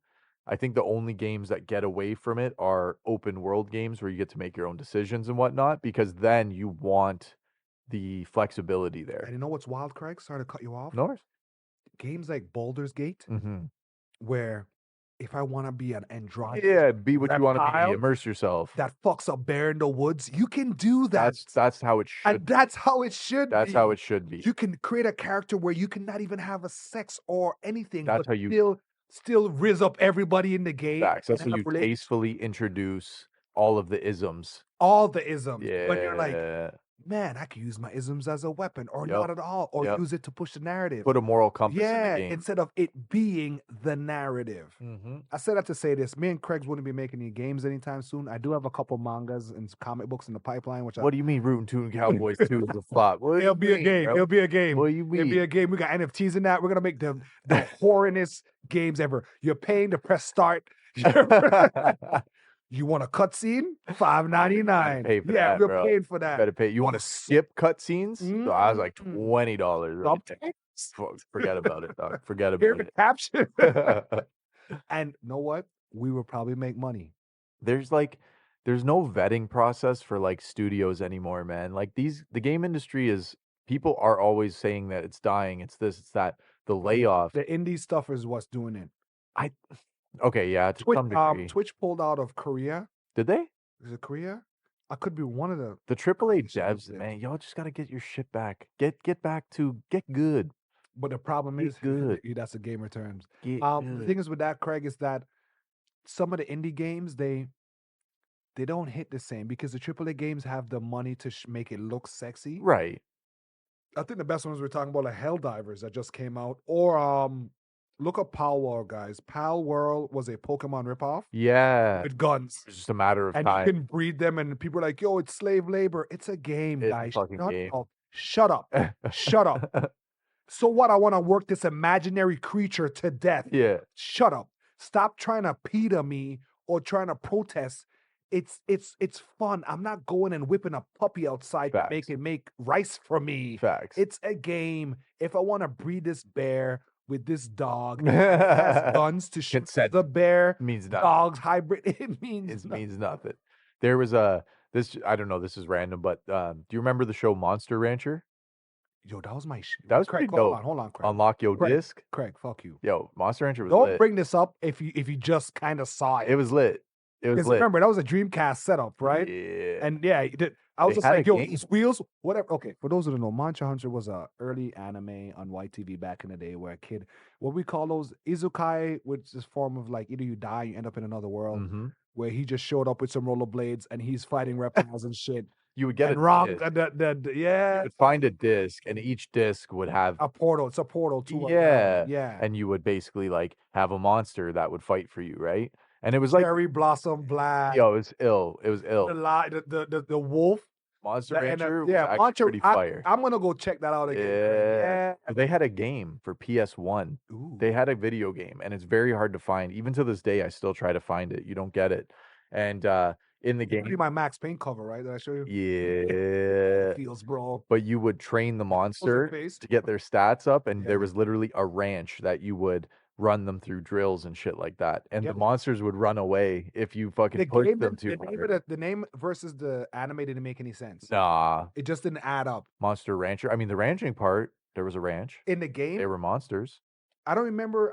A: I think the only games that get away from it are open world games where you get to make your own decisions and whatnot, because then you want the flexibility there.
B: And you know what's wild, Craig? Sorry to cut you off.
A: No worries.
B: Games like Baldur's Gate,
A: Mm-hmm.
B: where if I want to be an androgynous
A: Yeah, be what you want to be.
B: reptile
A: Immerse yourself.
B: that fucks a bear in the woods, you can do that.
A: That's how it should.
B: And that's how it should
A: That's
B: be.
A: how it should be.
B: You can create a character where you can not even have a sex or anything,
A: That's
B: but
A: how you.
B: still riz up everybody in the game.
A: Facts. That's
B: and
A: how
B: have
A: you
B: relate-
A: tastefully introduce all of the isms.
B: all the isms.
A: Yeah.
B: When you're like, man, I could use my isms as a weapon, or
A: Yep.
B: not at all, or
A: Yep.
B: use it to push the narrative.
A: Put a moral compass in
B: Yeah,
A: the game.
B: instead of it being the narrative.
A: Mm-hmm.
B: I said that to say this. Me and Craig's wouldn't be making any games anytime soon. I do have a couple mangas and comic books in the pipeline, which
A: What do you mean Rootin' Tootin' Cowboys 2 is a flop? What do
B: it'll
A: you
B: be a
A: mean,
B: game.
A: bro?
B: It'll be a game.
A: What do you
B: It'll be
A: mean?
B: a game. We got NFTs in that. We're gonna make the horrendous games ever. You're paying to press start. You want a cutscene? $5.99.
A: Pay for
B: Yeah,
A: that,
B: we're
A: bro.
B: paying for that.
A: Better pay. You want to skip cutscenes? So I was like
B: Mm.
A: $20. Right?
B: Subtitles?
A: Forget about it, dog. Forget
B: Hear
A: about
B: the caption. And you know what? We will probably make money.
A: There's no vetting process for like studios anymore, man. Like the game industry is, people are always saying that it's dying, it's this, it's that. The layoff.
B: The indie stuff is what's doing it.
A: Okay, yeah, to some degree.
B: Twitch pulled out of Korea.
A: Did they?
B: Is it Korea? I could be one of the.
A: The AAA
B: Competition
A: devs,
B: is it.
A: man, y'all just gotta get your shit back. Get good.
B: But the problem
A: Get
B: is,
A: good.
B: that's a gamer terms.
A: Get
B: The
A: good.
B: thing is with that, Craig, is that some of the indie games they don't hit the same because the AAA games have the money to make it look sexy.
A: Right.
B: I think the best ones we're talking about are Helldivers that just came out, or look up Pal World, guys. Pal World was a Pokemon ripoff
A: Yeah.
B: with guns.
A: It's just a matter of
B: And
A: time.
B: you can breed them, and people are like, "Yo, it's slave labor." It's a game,
A: It's a
B: guys.
A: fucking game.
B: Shut up. Shut up. So what? I want to work this imaginary creature to death.
A: Yeah.
B: Shut up. Stop trying to PETA me or trying to protest. It's fun. I'm not going and whipping a puppy outside to
A: Facts.
B: make rice for me.
A: Facts.
B: It's a game. If I want to breed this bear with this dog, it has guns to shoot
A: Consent
B: the bear,
A: means nothing.
B: dogs hybrid. It means
A: It
B: nothing.
A: means nothing. There was this, I don't know, this is random, but do you remember the show Monster Rancher?
B: Yo, that was my shit.
A: That was
B: Craig,
A: pretty dope.
B: hold on, Craig.
A: Unlock your
B: Craig,
A: disc.
B: Craig, fuck you.
A: Yo, Monster Rancher was
B: Don't
A: lit.
B: bring this up if you just kind of saw it.
A: It was lit. It was
B: Because
A: lit.
B: remember, that was a Dreamcast setup, right?
A: Yeah.
B: And yeah, I was
A: They
B: just
A: had
B: like,
A: a
B: yo,
A: game.
B: these wheels, whatever. Okay, for those who don't know, Monster Hunter was a early anime on YTV back in the day where a kid, what we call those izukai, which is form of like either you die, you end up in another world,
A: Mhm.
B: where he just showed up with some rollerblades and he's fighting reptiles and shit.
A: You would get
B: And
A: a
B: rock,
A: disc. You
B: yeah,
A: would find a disc, and each disc would have
B: a portal. It's a portal to a
A: yeah,
B: realm. Yeah.
A: and you would basically like have a monster that would fight for you, right? And it was like,
B: Cherry Blossom Black.
A: yo, it was ill. It was ill.
B: The wolf.
A: Monster
B: and,
A: Rancher was
B: yeah,
A: actually
B: Monster,
A: pretty fire.
B: I'm gonna go check that out again.
A: Yeah.
B: Yeah.
A: They had a game for PS1.
B: Ooh.
A: They had a video game, and it's very hard to find. Even to this day, I still try to find it. You don't get it. And in the
B: Pretty
A: game,
B: my Max Payne cover, right? Did I show you?
A: yeah,
B: Feels, bro.
A: but you would train the monster
B: face.
A: to get their stats up, and
B: Yeah.
A: there was literally a ranch that you would run them through drills and shit like that. And
B: Yeah.
A: the monsters would run away if you fucking pushed them too hard.
B: The name versus the anime didn't make any sense.
A: Nah,
B: It just didn't add up.
A: Monster Rancher. I mean, the ranching part, there was a ranch.
B: In the game,
A: They were monsters.
B: I don't remember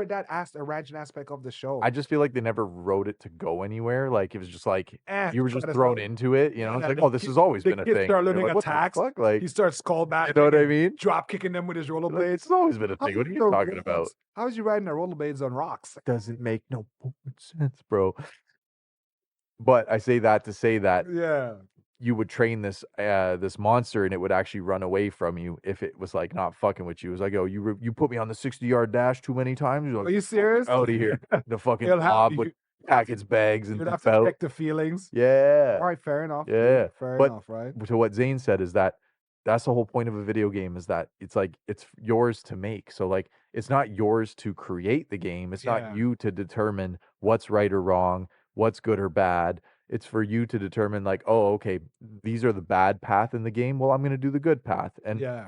B: that a ranching aspect of the show.
A: I just feel like they never wrote it to go anywhere. Like it was just like you were just
B: try to
A: thrown
B: start-
A: into it. You know, it's
B: Yeah,
A: like,
B: the
A: oh, this
B: kid-
A: has always
B: the
A: been a
B: kids
A: thing.
B: start
A: You're
B: learning
A: like, what the
B: attacks.
A: fuck? Like,
B: He starts call back.
A: you know what I mean?
B: Drop kicking them with his
A: Like,
B: rollerblades.
A: it's always been a
B: How
A: thing. What are
B: is
A: you
B: the
A: talking
B: rocks-
A: about?
B: How is you riding a rollerblades on rocks?
A: Doesn't make no sense, bro. But I say that to say that
B: Yeah.
A: you would train this this monster, and it would actually run away from you if it was like not fucking with you. It was like, oh, you put me on the 60-yard dash too many times. You're
B: Are
A: like,
B: you serious?
A: out of here. The fucking
B: You'll have-
A: mob
B: you-
A: would pack its bags and
B: You'd have
A: dip
B: to
A: out.
B: check the feelings.
A: Yeah.
B: All right, fair enough. dude.
A: Yeah,
B: Fair
A: but-
B: enough, right?
A: To what Zane said is that that's the whole point of a video game, is that it's like it's yours to make. So like it's not yours to create the game. It's
B: Yeah.
A: not you to determine what's right or wrong, what's good or bad. It's for you to determine like, oh, okay, these are the bad path in the game. Well, I'm going to do the good path. And
B: Yeah.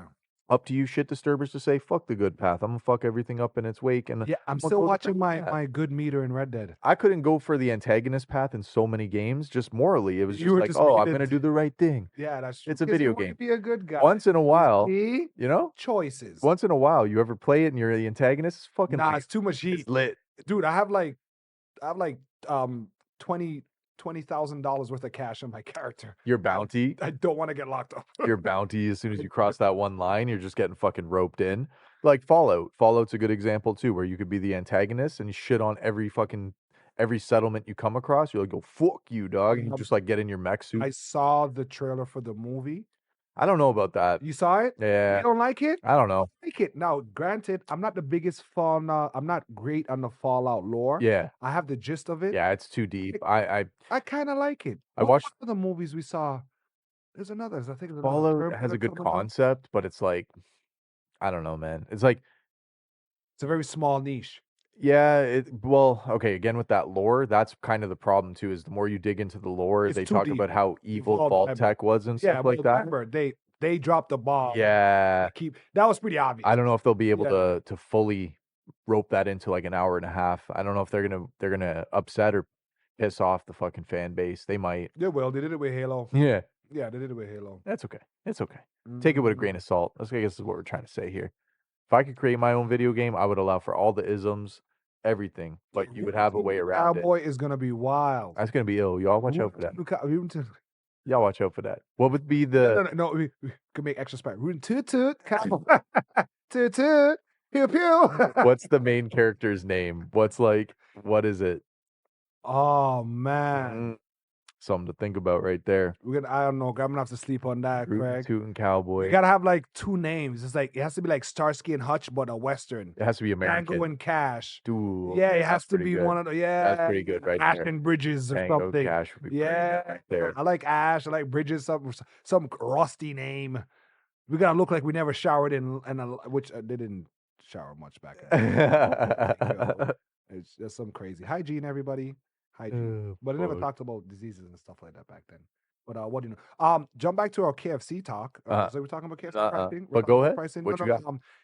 A: up to you shit disturbers to say, fuck the good path. I'm going to fuck everything up in its wake. And
B: Yeah, I'm
A: Well,
B: still
A: go the
B: watching
A: fuck
B: my
A: with that.
B: my good meter in Red Dead.
A: I couldn't go for the antagonist path in so many games. Just morally, it was
B: You
A: just
B: were
A: like,
B: just
A: oh,
B: making
A: I'm
B: it-
A: going to do the right thing.
B: Yeah, that's true.
A: It's a
B: Because you
A: video
B: wanna
A: game.
B: Be a good guy.
A: Once in a while,
B: See?
A: you know?
B: Choices.
A: Once in a while, you ever play it and you're the antagonist? It's fucking
B: Nah,
A: lit.
B: it's too much heat.
A: It's lit.
B: Dude, I have like $20,000 worth of cash on my character.
A: Your bounty,
B: I don't want to get locked up.
A: your bounty. As soon as you cross that one line, you're just getting fucking roped in. Like Fallout. Fallout's a good example too, where you could be the antagonist and you shit on every settlement you come across. You're like, go fuck you, dog, and you just like get in your mech suit.
B: I saw the trailer for the movie.
A: I don't know about that.
B: You saw it?
A: Yeah.
B: You don't like it?
A: I don't know.
B: I like it. Now, granted, I'm not the biggest fan. I'm not great on the Fallout lore.
A: Yeah.
B: I have the gist of it.
A: Yeah, it's too deep.
B: I kind of like it.
A: I watched
B: one of the movies we saw. There's another. I think there's another
A: Fallout has a good concept, but it's like, I don't know, man. It's like,
B: it's a very small niche.
A: yeah, well, okay, again with that lore, that's kind of the problem too, is the more you dig into the lore,
B: It's
A: they
B: too
A: talk
B: deep.
A: about how evil
B: Vault
A: Vault
B: Member.
A: Tech was and
B: Yeah,
A: stuff like that.
B: remember, they dropped the ball.
A: Yeah.
B: That was pretty obvious.
A: I don't know if they'll be able to fully rope that into like an hour and a half. I don't know if they're gonna upset or piss off the fucking fan base. They might.
B: They will. They did it with Halo.
A: Yeah.
B: Yeah, they did it with Halo.
A: That's okay. It's okay. Take it with a grain of salt. I guess is what we're trying to say here. If I could create my own video game, I would allow for all the isms, everything, but you would have a way around
B: Cowboy is gonna be wild.
A: That's gonna be ill. Y'all watch out for that.
B: Rootin'
A: Y'all watch out for that. What would be the
B: no, we could make extra spec. Rootin' toot toot, cowboy. Toot toot, pew pew.
A: what's the main character's name? What is it?
B: Oh man.
A: Something to think about right there.
B: I don't know. I'm gonna have to sleep on that, Craig.
A: Tootin' Cowboy.
B: You gotta have like two names. It's like it has to be like Starsky and Hutch, but a Western.
A: It has to be American.
B: Tango and Cash.
A: Dude,
B: yeah, it has to be one of the
A: That's pretty good, right
B: Ash
A: there.
B: and Bridges or
A: Tango
B: something.
A: Cash would be
B: right
A: there.
B: I like Ash. I like Bridges. Some rusty name. We gotta look like we never showered which they didn't shower much back then. It's just some crazy hygiene, everybody. Hygiene. But I never talked about diseases and stuff like that back then. But what do you know? Jump back to our KFC talk. So we're talking about KFC pricing.
A: But go ahead.
B: Pricing.
A: What you got?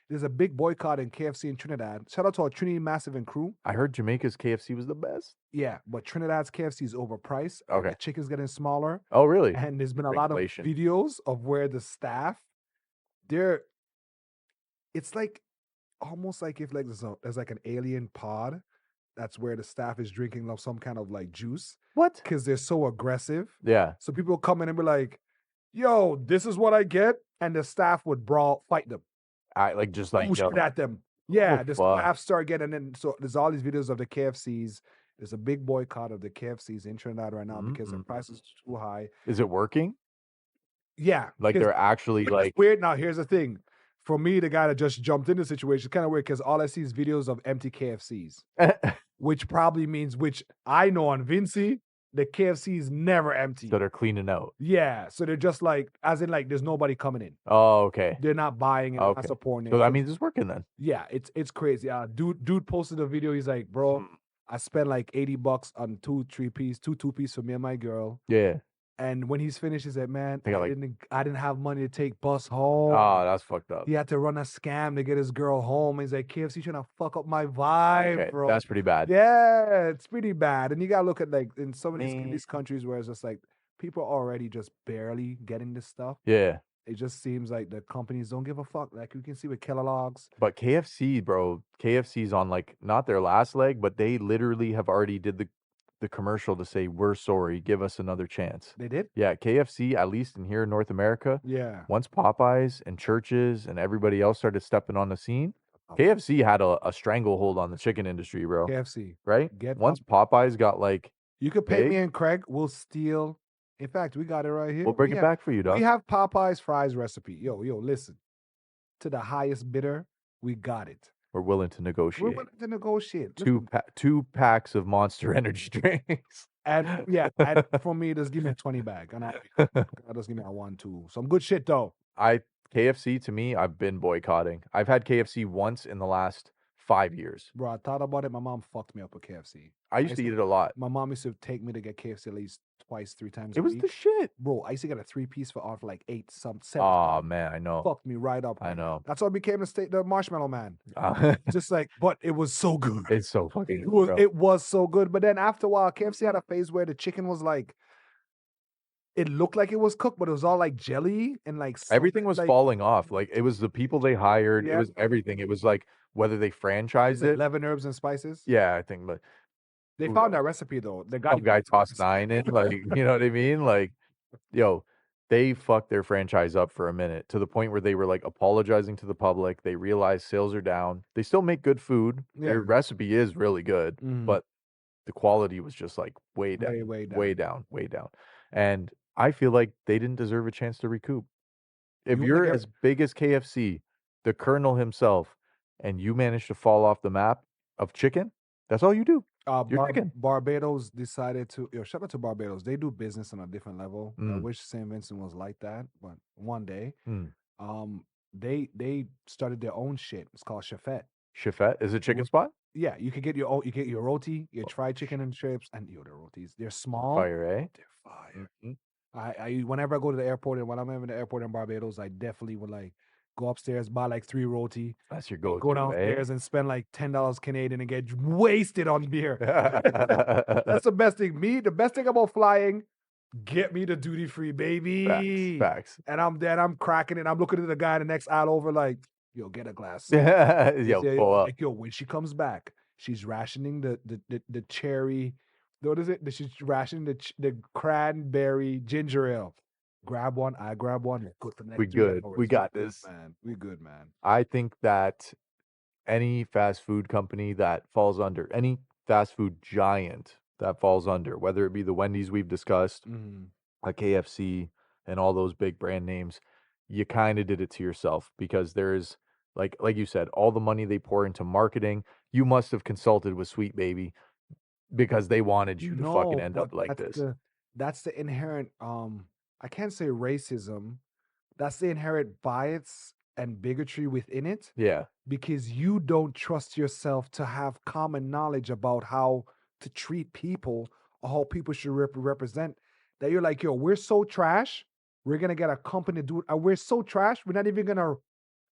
B: There's a big boycott in KFC in Trinidad. Shout out to our Trinity Massive and crew.
A: I heard Jamaica's KFC was the best.
B: Yeah, but Trinidad's KFC is overpriced.
A: Okay.
B: The chicken's getting smaller.
A: Oh, really?
B: And there's been a lot of videos of where the staff, it's like almost like if like there's like an alien pod. That's where the staff is drinking some kind of like juice.
A: What?
B: Because they're so aggressive.
A: Yeah.
B: So people come in and be like, yo, this is what I get. And the staff would fight them.
A: Push
B: it at them. Yeah, the staff start getting in. So there's all these videos of the KFCs. There's a big boycott of the KFCs in Trinidad right now because the prices are too high.
A: Is it working?
B: Yeah.
A: Like they're actually like...
B: weird. Now, here's the thing. For me, the guy that just jumped in the situation, it's kind of weird because all I see is videos of empty KFCs, which probably means, which I know on Vinci, the KFC is never empty.
A: So they're cleaning out.
B: Yeah. So they're just like, as in like, there's nobody coming in.
A: Oh, okay.
B: They're not buying it, not supporting it.
A: So that means it's working then.
B: Yeah, it's crazy. Dude posted a video. He's like, bro, I spent like $80 on two two-piece for me and my girl.
A: Yeah.
B: And when he's finished, he said, man, I didn't have money to take bus home.
A: Oh, that's fucked up.
B: He had to run a scam to get his girl home. He's like, KFC trying to fuck up my vibe, bro.
A: That's pretty bad.
B: Yeah, it's pretty bad. And you gotta look at like in some of these countries where it's just like people are already just barely getting this stuff.
A: Yeah.
B: It just seems like the companies don't give a fuck. Like you can see with Kellogg's.
A: But KFC, bro, KFC's on like not their last leg, but they literally have already did the commercial to say, we're sorry, give us another chance.
B: They did?
A: Yeah, KFC, at least in here in North America.
B: Yeah.
A: Once Popeyes and churches and everybody else started stepping on the scene, KFC had a stranglehold on the chicken industry, bro.
B: KFC.
A: Right? Once Popeyes got like...
B: You could pay me and Craig, we'll steal. In fact, we got it right here.
A: We'll bring it back for you, dog.
B: We have Popeyes fries recipe. Yo, listen. To the highest bidder, we got it.
A: We're willing to negotiate.
B: We're willing to negotiate.
A: Two packs of Monster Energy drinks.
B: And for me, just give me a 20 bag. And I'll just give me a 1, 2. Some good shit though.
A: KFC to me, I've been boycotting. I've had KFC once in the last 5 years.
B: Bro, I thought about it. My mom fucked me up with KFC.
A: I used to eat it a lot.
B: My mom used to take me to get KFC at least twice, 3 times
A: a week. It was the shit.
B: Bro, I used to get a 3-piece for like 7.
A: Oh, man, I know.
B: Fucked me right up.
A: I know.
B: That's why I became the Marshmallow Man. Just like, but it was so good.
A: It's so fucking good.
B: It was so good. But then after a while, KFC had a phase where the chicken was like, it looked like it was cooked, but it was all like jelly and like
A: everything was falling off. Like it was the people they hired. Yeah. It was everything. It was like whether they franchised it.
B: 11 herbs and spices.
A: Yeah, I think. But
B: They
A: Who
B: found
A: knows?
B: that recipe though. The guy
A: Some guy tossed 9 in, like, you know what I mean? Like, yo, they fucked their franchise up for a minute to the point where they were like apologizing to the public. They realized sales are down. They still make good food.
B: Yeah.
A: Their recipe is really good,
B: Mhm.
A: but the quality was just like way down,
B: Way
A: way down, way down. And I feel like they didn't deserve a chance to recoup. If
B: You wanna
A: you're
B: get
A: as big as KFC, the Colonel himself, and you manage to fall off the map of chicken, that's all you do. You're chicken.
B: Barbados decided to shout out to Barbados. They do business on a different level. I
A: Mm,
B: wish St. Vincent was like that, but one day,
A: mm.
B: they started their own shit. It's called Chefette.
A: Chefette is a chicken
B: Wh-
A: spot?
B: Yeah, you could get your own. You get your roti, your fried chicken and strips, and the rotis. They're small.
A: Fire, eh?
B: They're fire.
A: Mhm.
B: I whenever I go to the airport and when I'm in the airport in Barbados, I definitely would like go upstairs, buy like 3 roti,
A: That's your
B: go
A: go-to, eh?
B: downstairs and spend like $10 Canadian and get wasted on beer. That's the best thing. The best thing about flying, get me the duty free, baby.
A: Facts.
B: And I'm cracking it. I'm looking at the guy in the next aisle over, like, yo, get a glass.
A: Yo, pull up.
B: Like, yo, when she comes back, she's rationing the cherry. What is it? She's rationing the cranberry ginger ale. Grab one, I grab one. Good for the next
A: We
B: 3
A: good.
B: hours.
A: We got
B: good,
A: this.
B: man. We good, man.
A: I think that any fast food company that falls under, any fast food giant that falls under, whether it be the Wendy's we've discussed,
B: Mhm.
A: a KFC, and all those big brand names, you kind of did it to yourself because there's like you said, all the money they pour into marketing. You must have consulted with Sweet Baby because they wanted you to fucking
B: No,
A: end
B: but
A: up like this.
B: that's the inherent I can't say racism. That's the inherent bias and bigotry within it
A: Yeah.
B: because you don't trust yourself to have common knowledge about how to treat people or how people should represent. That you're like, yo, we're so trash. We're gonna get a company to do it. We're so trash. We're not even gonna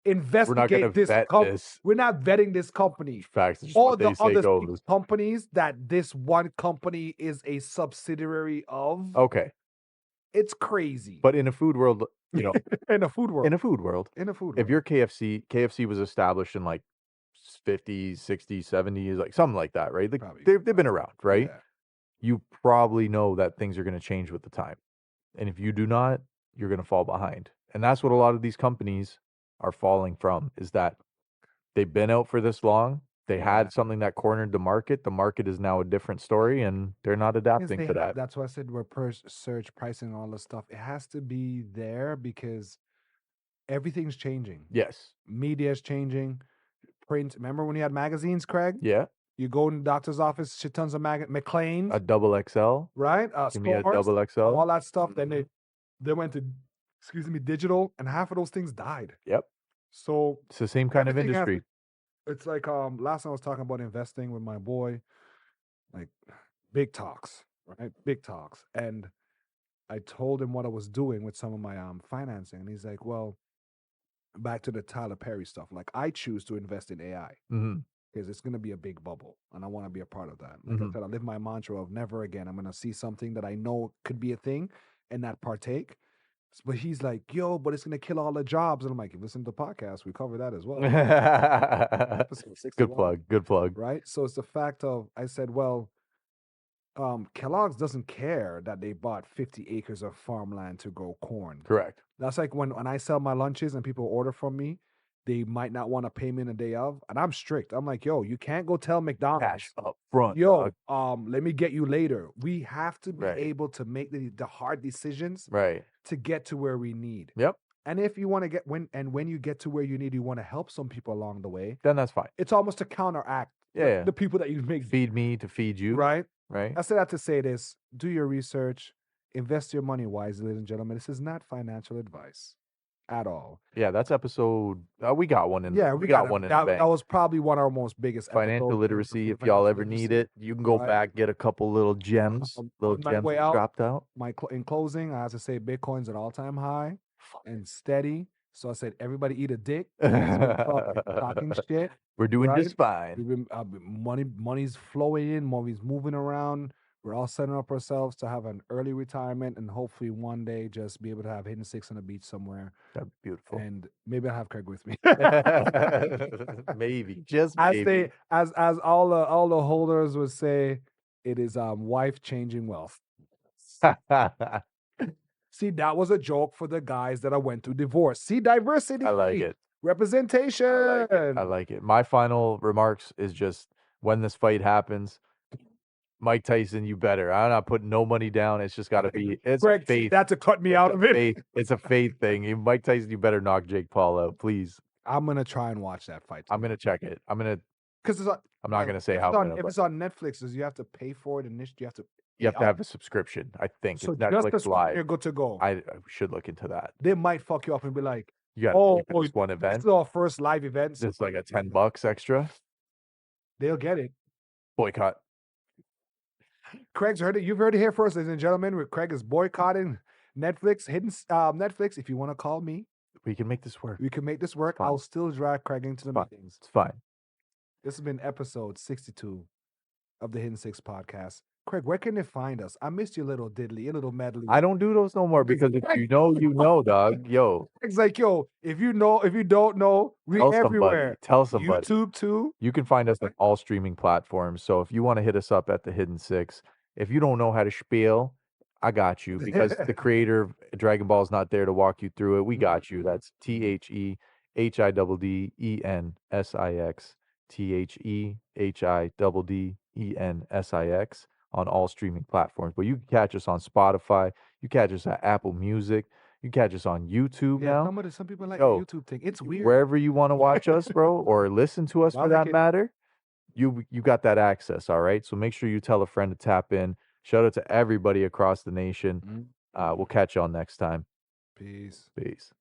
A: We're not
B: investigate
A: gonna
B: this.
A: vet this.
B: We're not vetting this company.
A: Facts. Just
B: All
A: what
B: the
A: they say
B: other
A: goes.
B: companies that this one company is a subsidiary of.
A: Okay.
B: It's crazy.
A: But in a food world, you know,
B: in a food world.
A: in a food world,
B: In a food
A: if
B: world.
A: you're KFC was established in like 50s, 60s, 70s, like something like that, right? Like
B: Probably.
A: they've been around, right?
B: Yeah.
A: You probably know that things are going to change with the time. And if you do not, you're going to fall behind. And that's what a lot of these companies are falling from is that they've been out for this long. They had something that cornered the market. The market is now a different story and they're not adapting to that.
B: That's why I said we're search pricing all this stuff. It has to be there because everything's changing.
A: Yes.
B: Media is changing. Print. Remember when you had magazines, Craig?
A: Yeah.
B: You go in the doctor's office, shit tons of McLean's.
A: A double XL.
B: Right?
A: Give me a
B: Scores,
A: double XL.
B: all that stuff. Then they went to digital, and half of those things died.
A: Yep.
B: So
A: it's the same kind of industry.
B: It's like last time I was talking about investing with my boy, like big talks, right? Big talks. And I told him what I was doing with some of my financing. And he's like, well, back to the Tyler Perry stuff. Like I choose to invest in AI.
A: Mm-hmm.
B: Because it's going to be a big bubble and I want to be a part of that. Like I said, I live my mantra of never again. I'm going to see something that I know could be a thing and not partake. But he's like, yo, but it's going to kill all the jobs. And I'm like, listen to the podcast. We cover that as well. Episode 61.
A: Good plug.
B: Right? So it's the fact of, I said, well, Kellogg's doesn't care that they bought 50 acres of farmland to grow corn.
A: Correct.
B: That's like when I sell my lunches and people order from me, they might not want to pay me in a day of, and I'm strict. I'm like, yo, you can't go tell McDonald's
A: cash up front.
B: Yo, let me get you later. We have to be
A: Right.
B: able to make the hard decisions
A: Right.
B: to get to where we need.
A: Yep.
B: And if you want to get when you get to where you need, you want to help some people along the way.
A: Then that's fine.
B: It's almost to counteract the people that you make
A: feed me to feed you.
B: Right.
A: Right.
B: I say that to say this: do your research, invest your money wisely, ladies and gentlemen. This is not financial advice at all.
A: Yeah, that's episode. We got one in.
B: Yeah,
A: we got one in the bank.
B: That was probably one of our most biggest
A: financial
B: episodes.
A: literacy. If y'all ever need it, you can go back, get a couple little gems. Little gems dropped out.
B: In closing, I have to say Bitcoin's an all-time high and steady. So I said, everybody eat a dick. Talking shit.
A: We're doing just fine.
B: Money's flowing in, money's moving around. We're all setting up ourselves to have an early retirement and hopefully one day just be able to have hidden six on the beach somewhere.
A: That'd be beautiful.
B: And maybe I'll have Craig with me.
A: Maybe, just maybe.
B: As all the holders would say, It is wife changing wealth. See, that was a joke for the guys that I went through divorce. See, diversity.
A: I like it.
B: Representation.
A: I like it. My final remarks is just when this fight happens, Mike Tyson, you better. I'm not putting no money down. It's just got to be. It's
B: Greg,
A: faith.
B: that to cut me out of it.
A: It's a faith thing. Mike Tyson, you better knock Jake Paul out, please.
B: I'm gonna try and watch that fight.
A: I'm gonna check it. I'm
B: because
A: not gonna say how.
B: If it's on Netflix, you have to pay for it, and you have to.
A: You have to have a subscription. I think
B: So
A: it's Netflix Live.
B: You're good to go.
A: I should look into that.
B: They might fuck you up and be like,
A: you got this one event.
B: This is our first live event.
A: It's like a $10 extra.
B: They'll get it.
A: Boycott.
B: Craig's heard it. You've heard it here first, ladies and gentlemen. Where Craig is boycotting Netflix. Hidden Netflix. If you want to call me,
A: we can make this work.
B: We can make this work. I'll still drag Craig into the meetings.
A: It's fine.
B: This has been episode 62 of the Hidden Six podcast. Craig, where can they find us? I missed your little diddly, your little medley.
A: I don't do those no more because if you know, dog. Yo.
B: It's like, yo, if you don't know, we're everywhere.
A: Tell somebody.
B: YouTube too.
A: You can find us on all streaming platforms. So if you want to hit us up at the Hidden Six, if you don't know how to spiel, I got you because the creator of Dragon Ball is not there to walk you through it. We got you. That's THEHIDDENSIX. THEHIDDENSIX on all streaming platforms. But you can catch us on Spotify. You catch us at Apple Music. You catch us on YouTube now.
B: Some people like the YouTube thing. It's weird.
A: Wherever you want to watch us, bro, or listen to us for that matter, you got that access, all right? So make sure you tell a friend to tap in. Shout out to everybody across the nation. We'll catch y'all next time.
B: Peace.
A: Peace.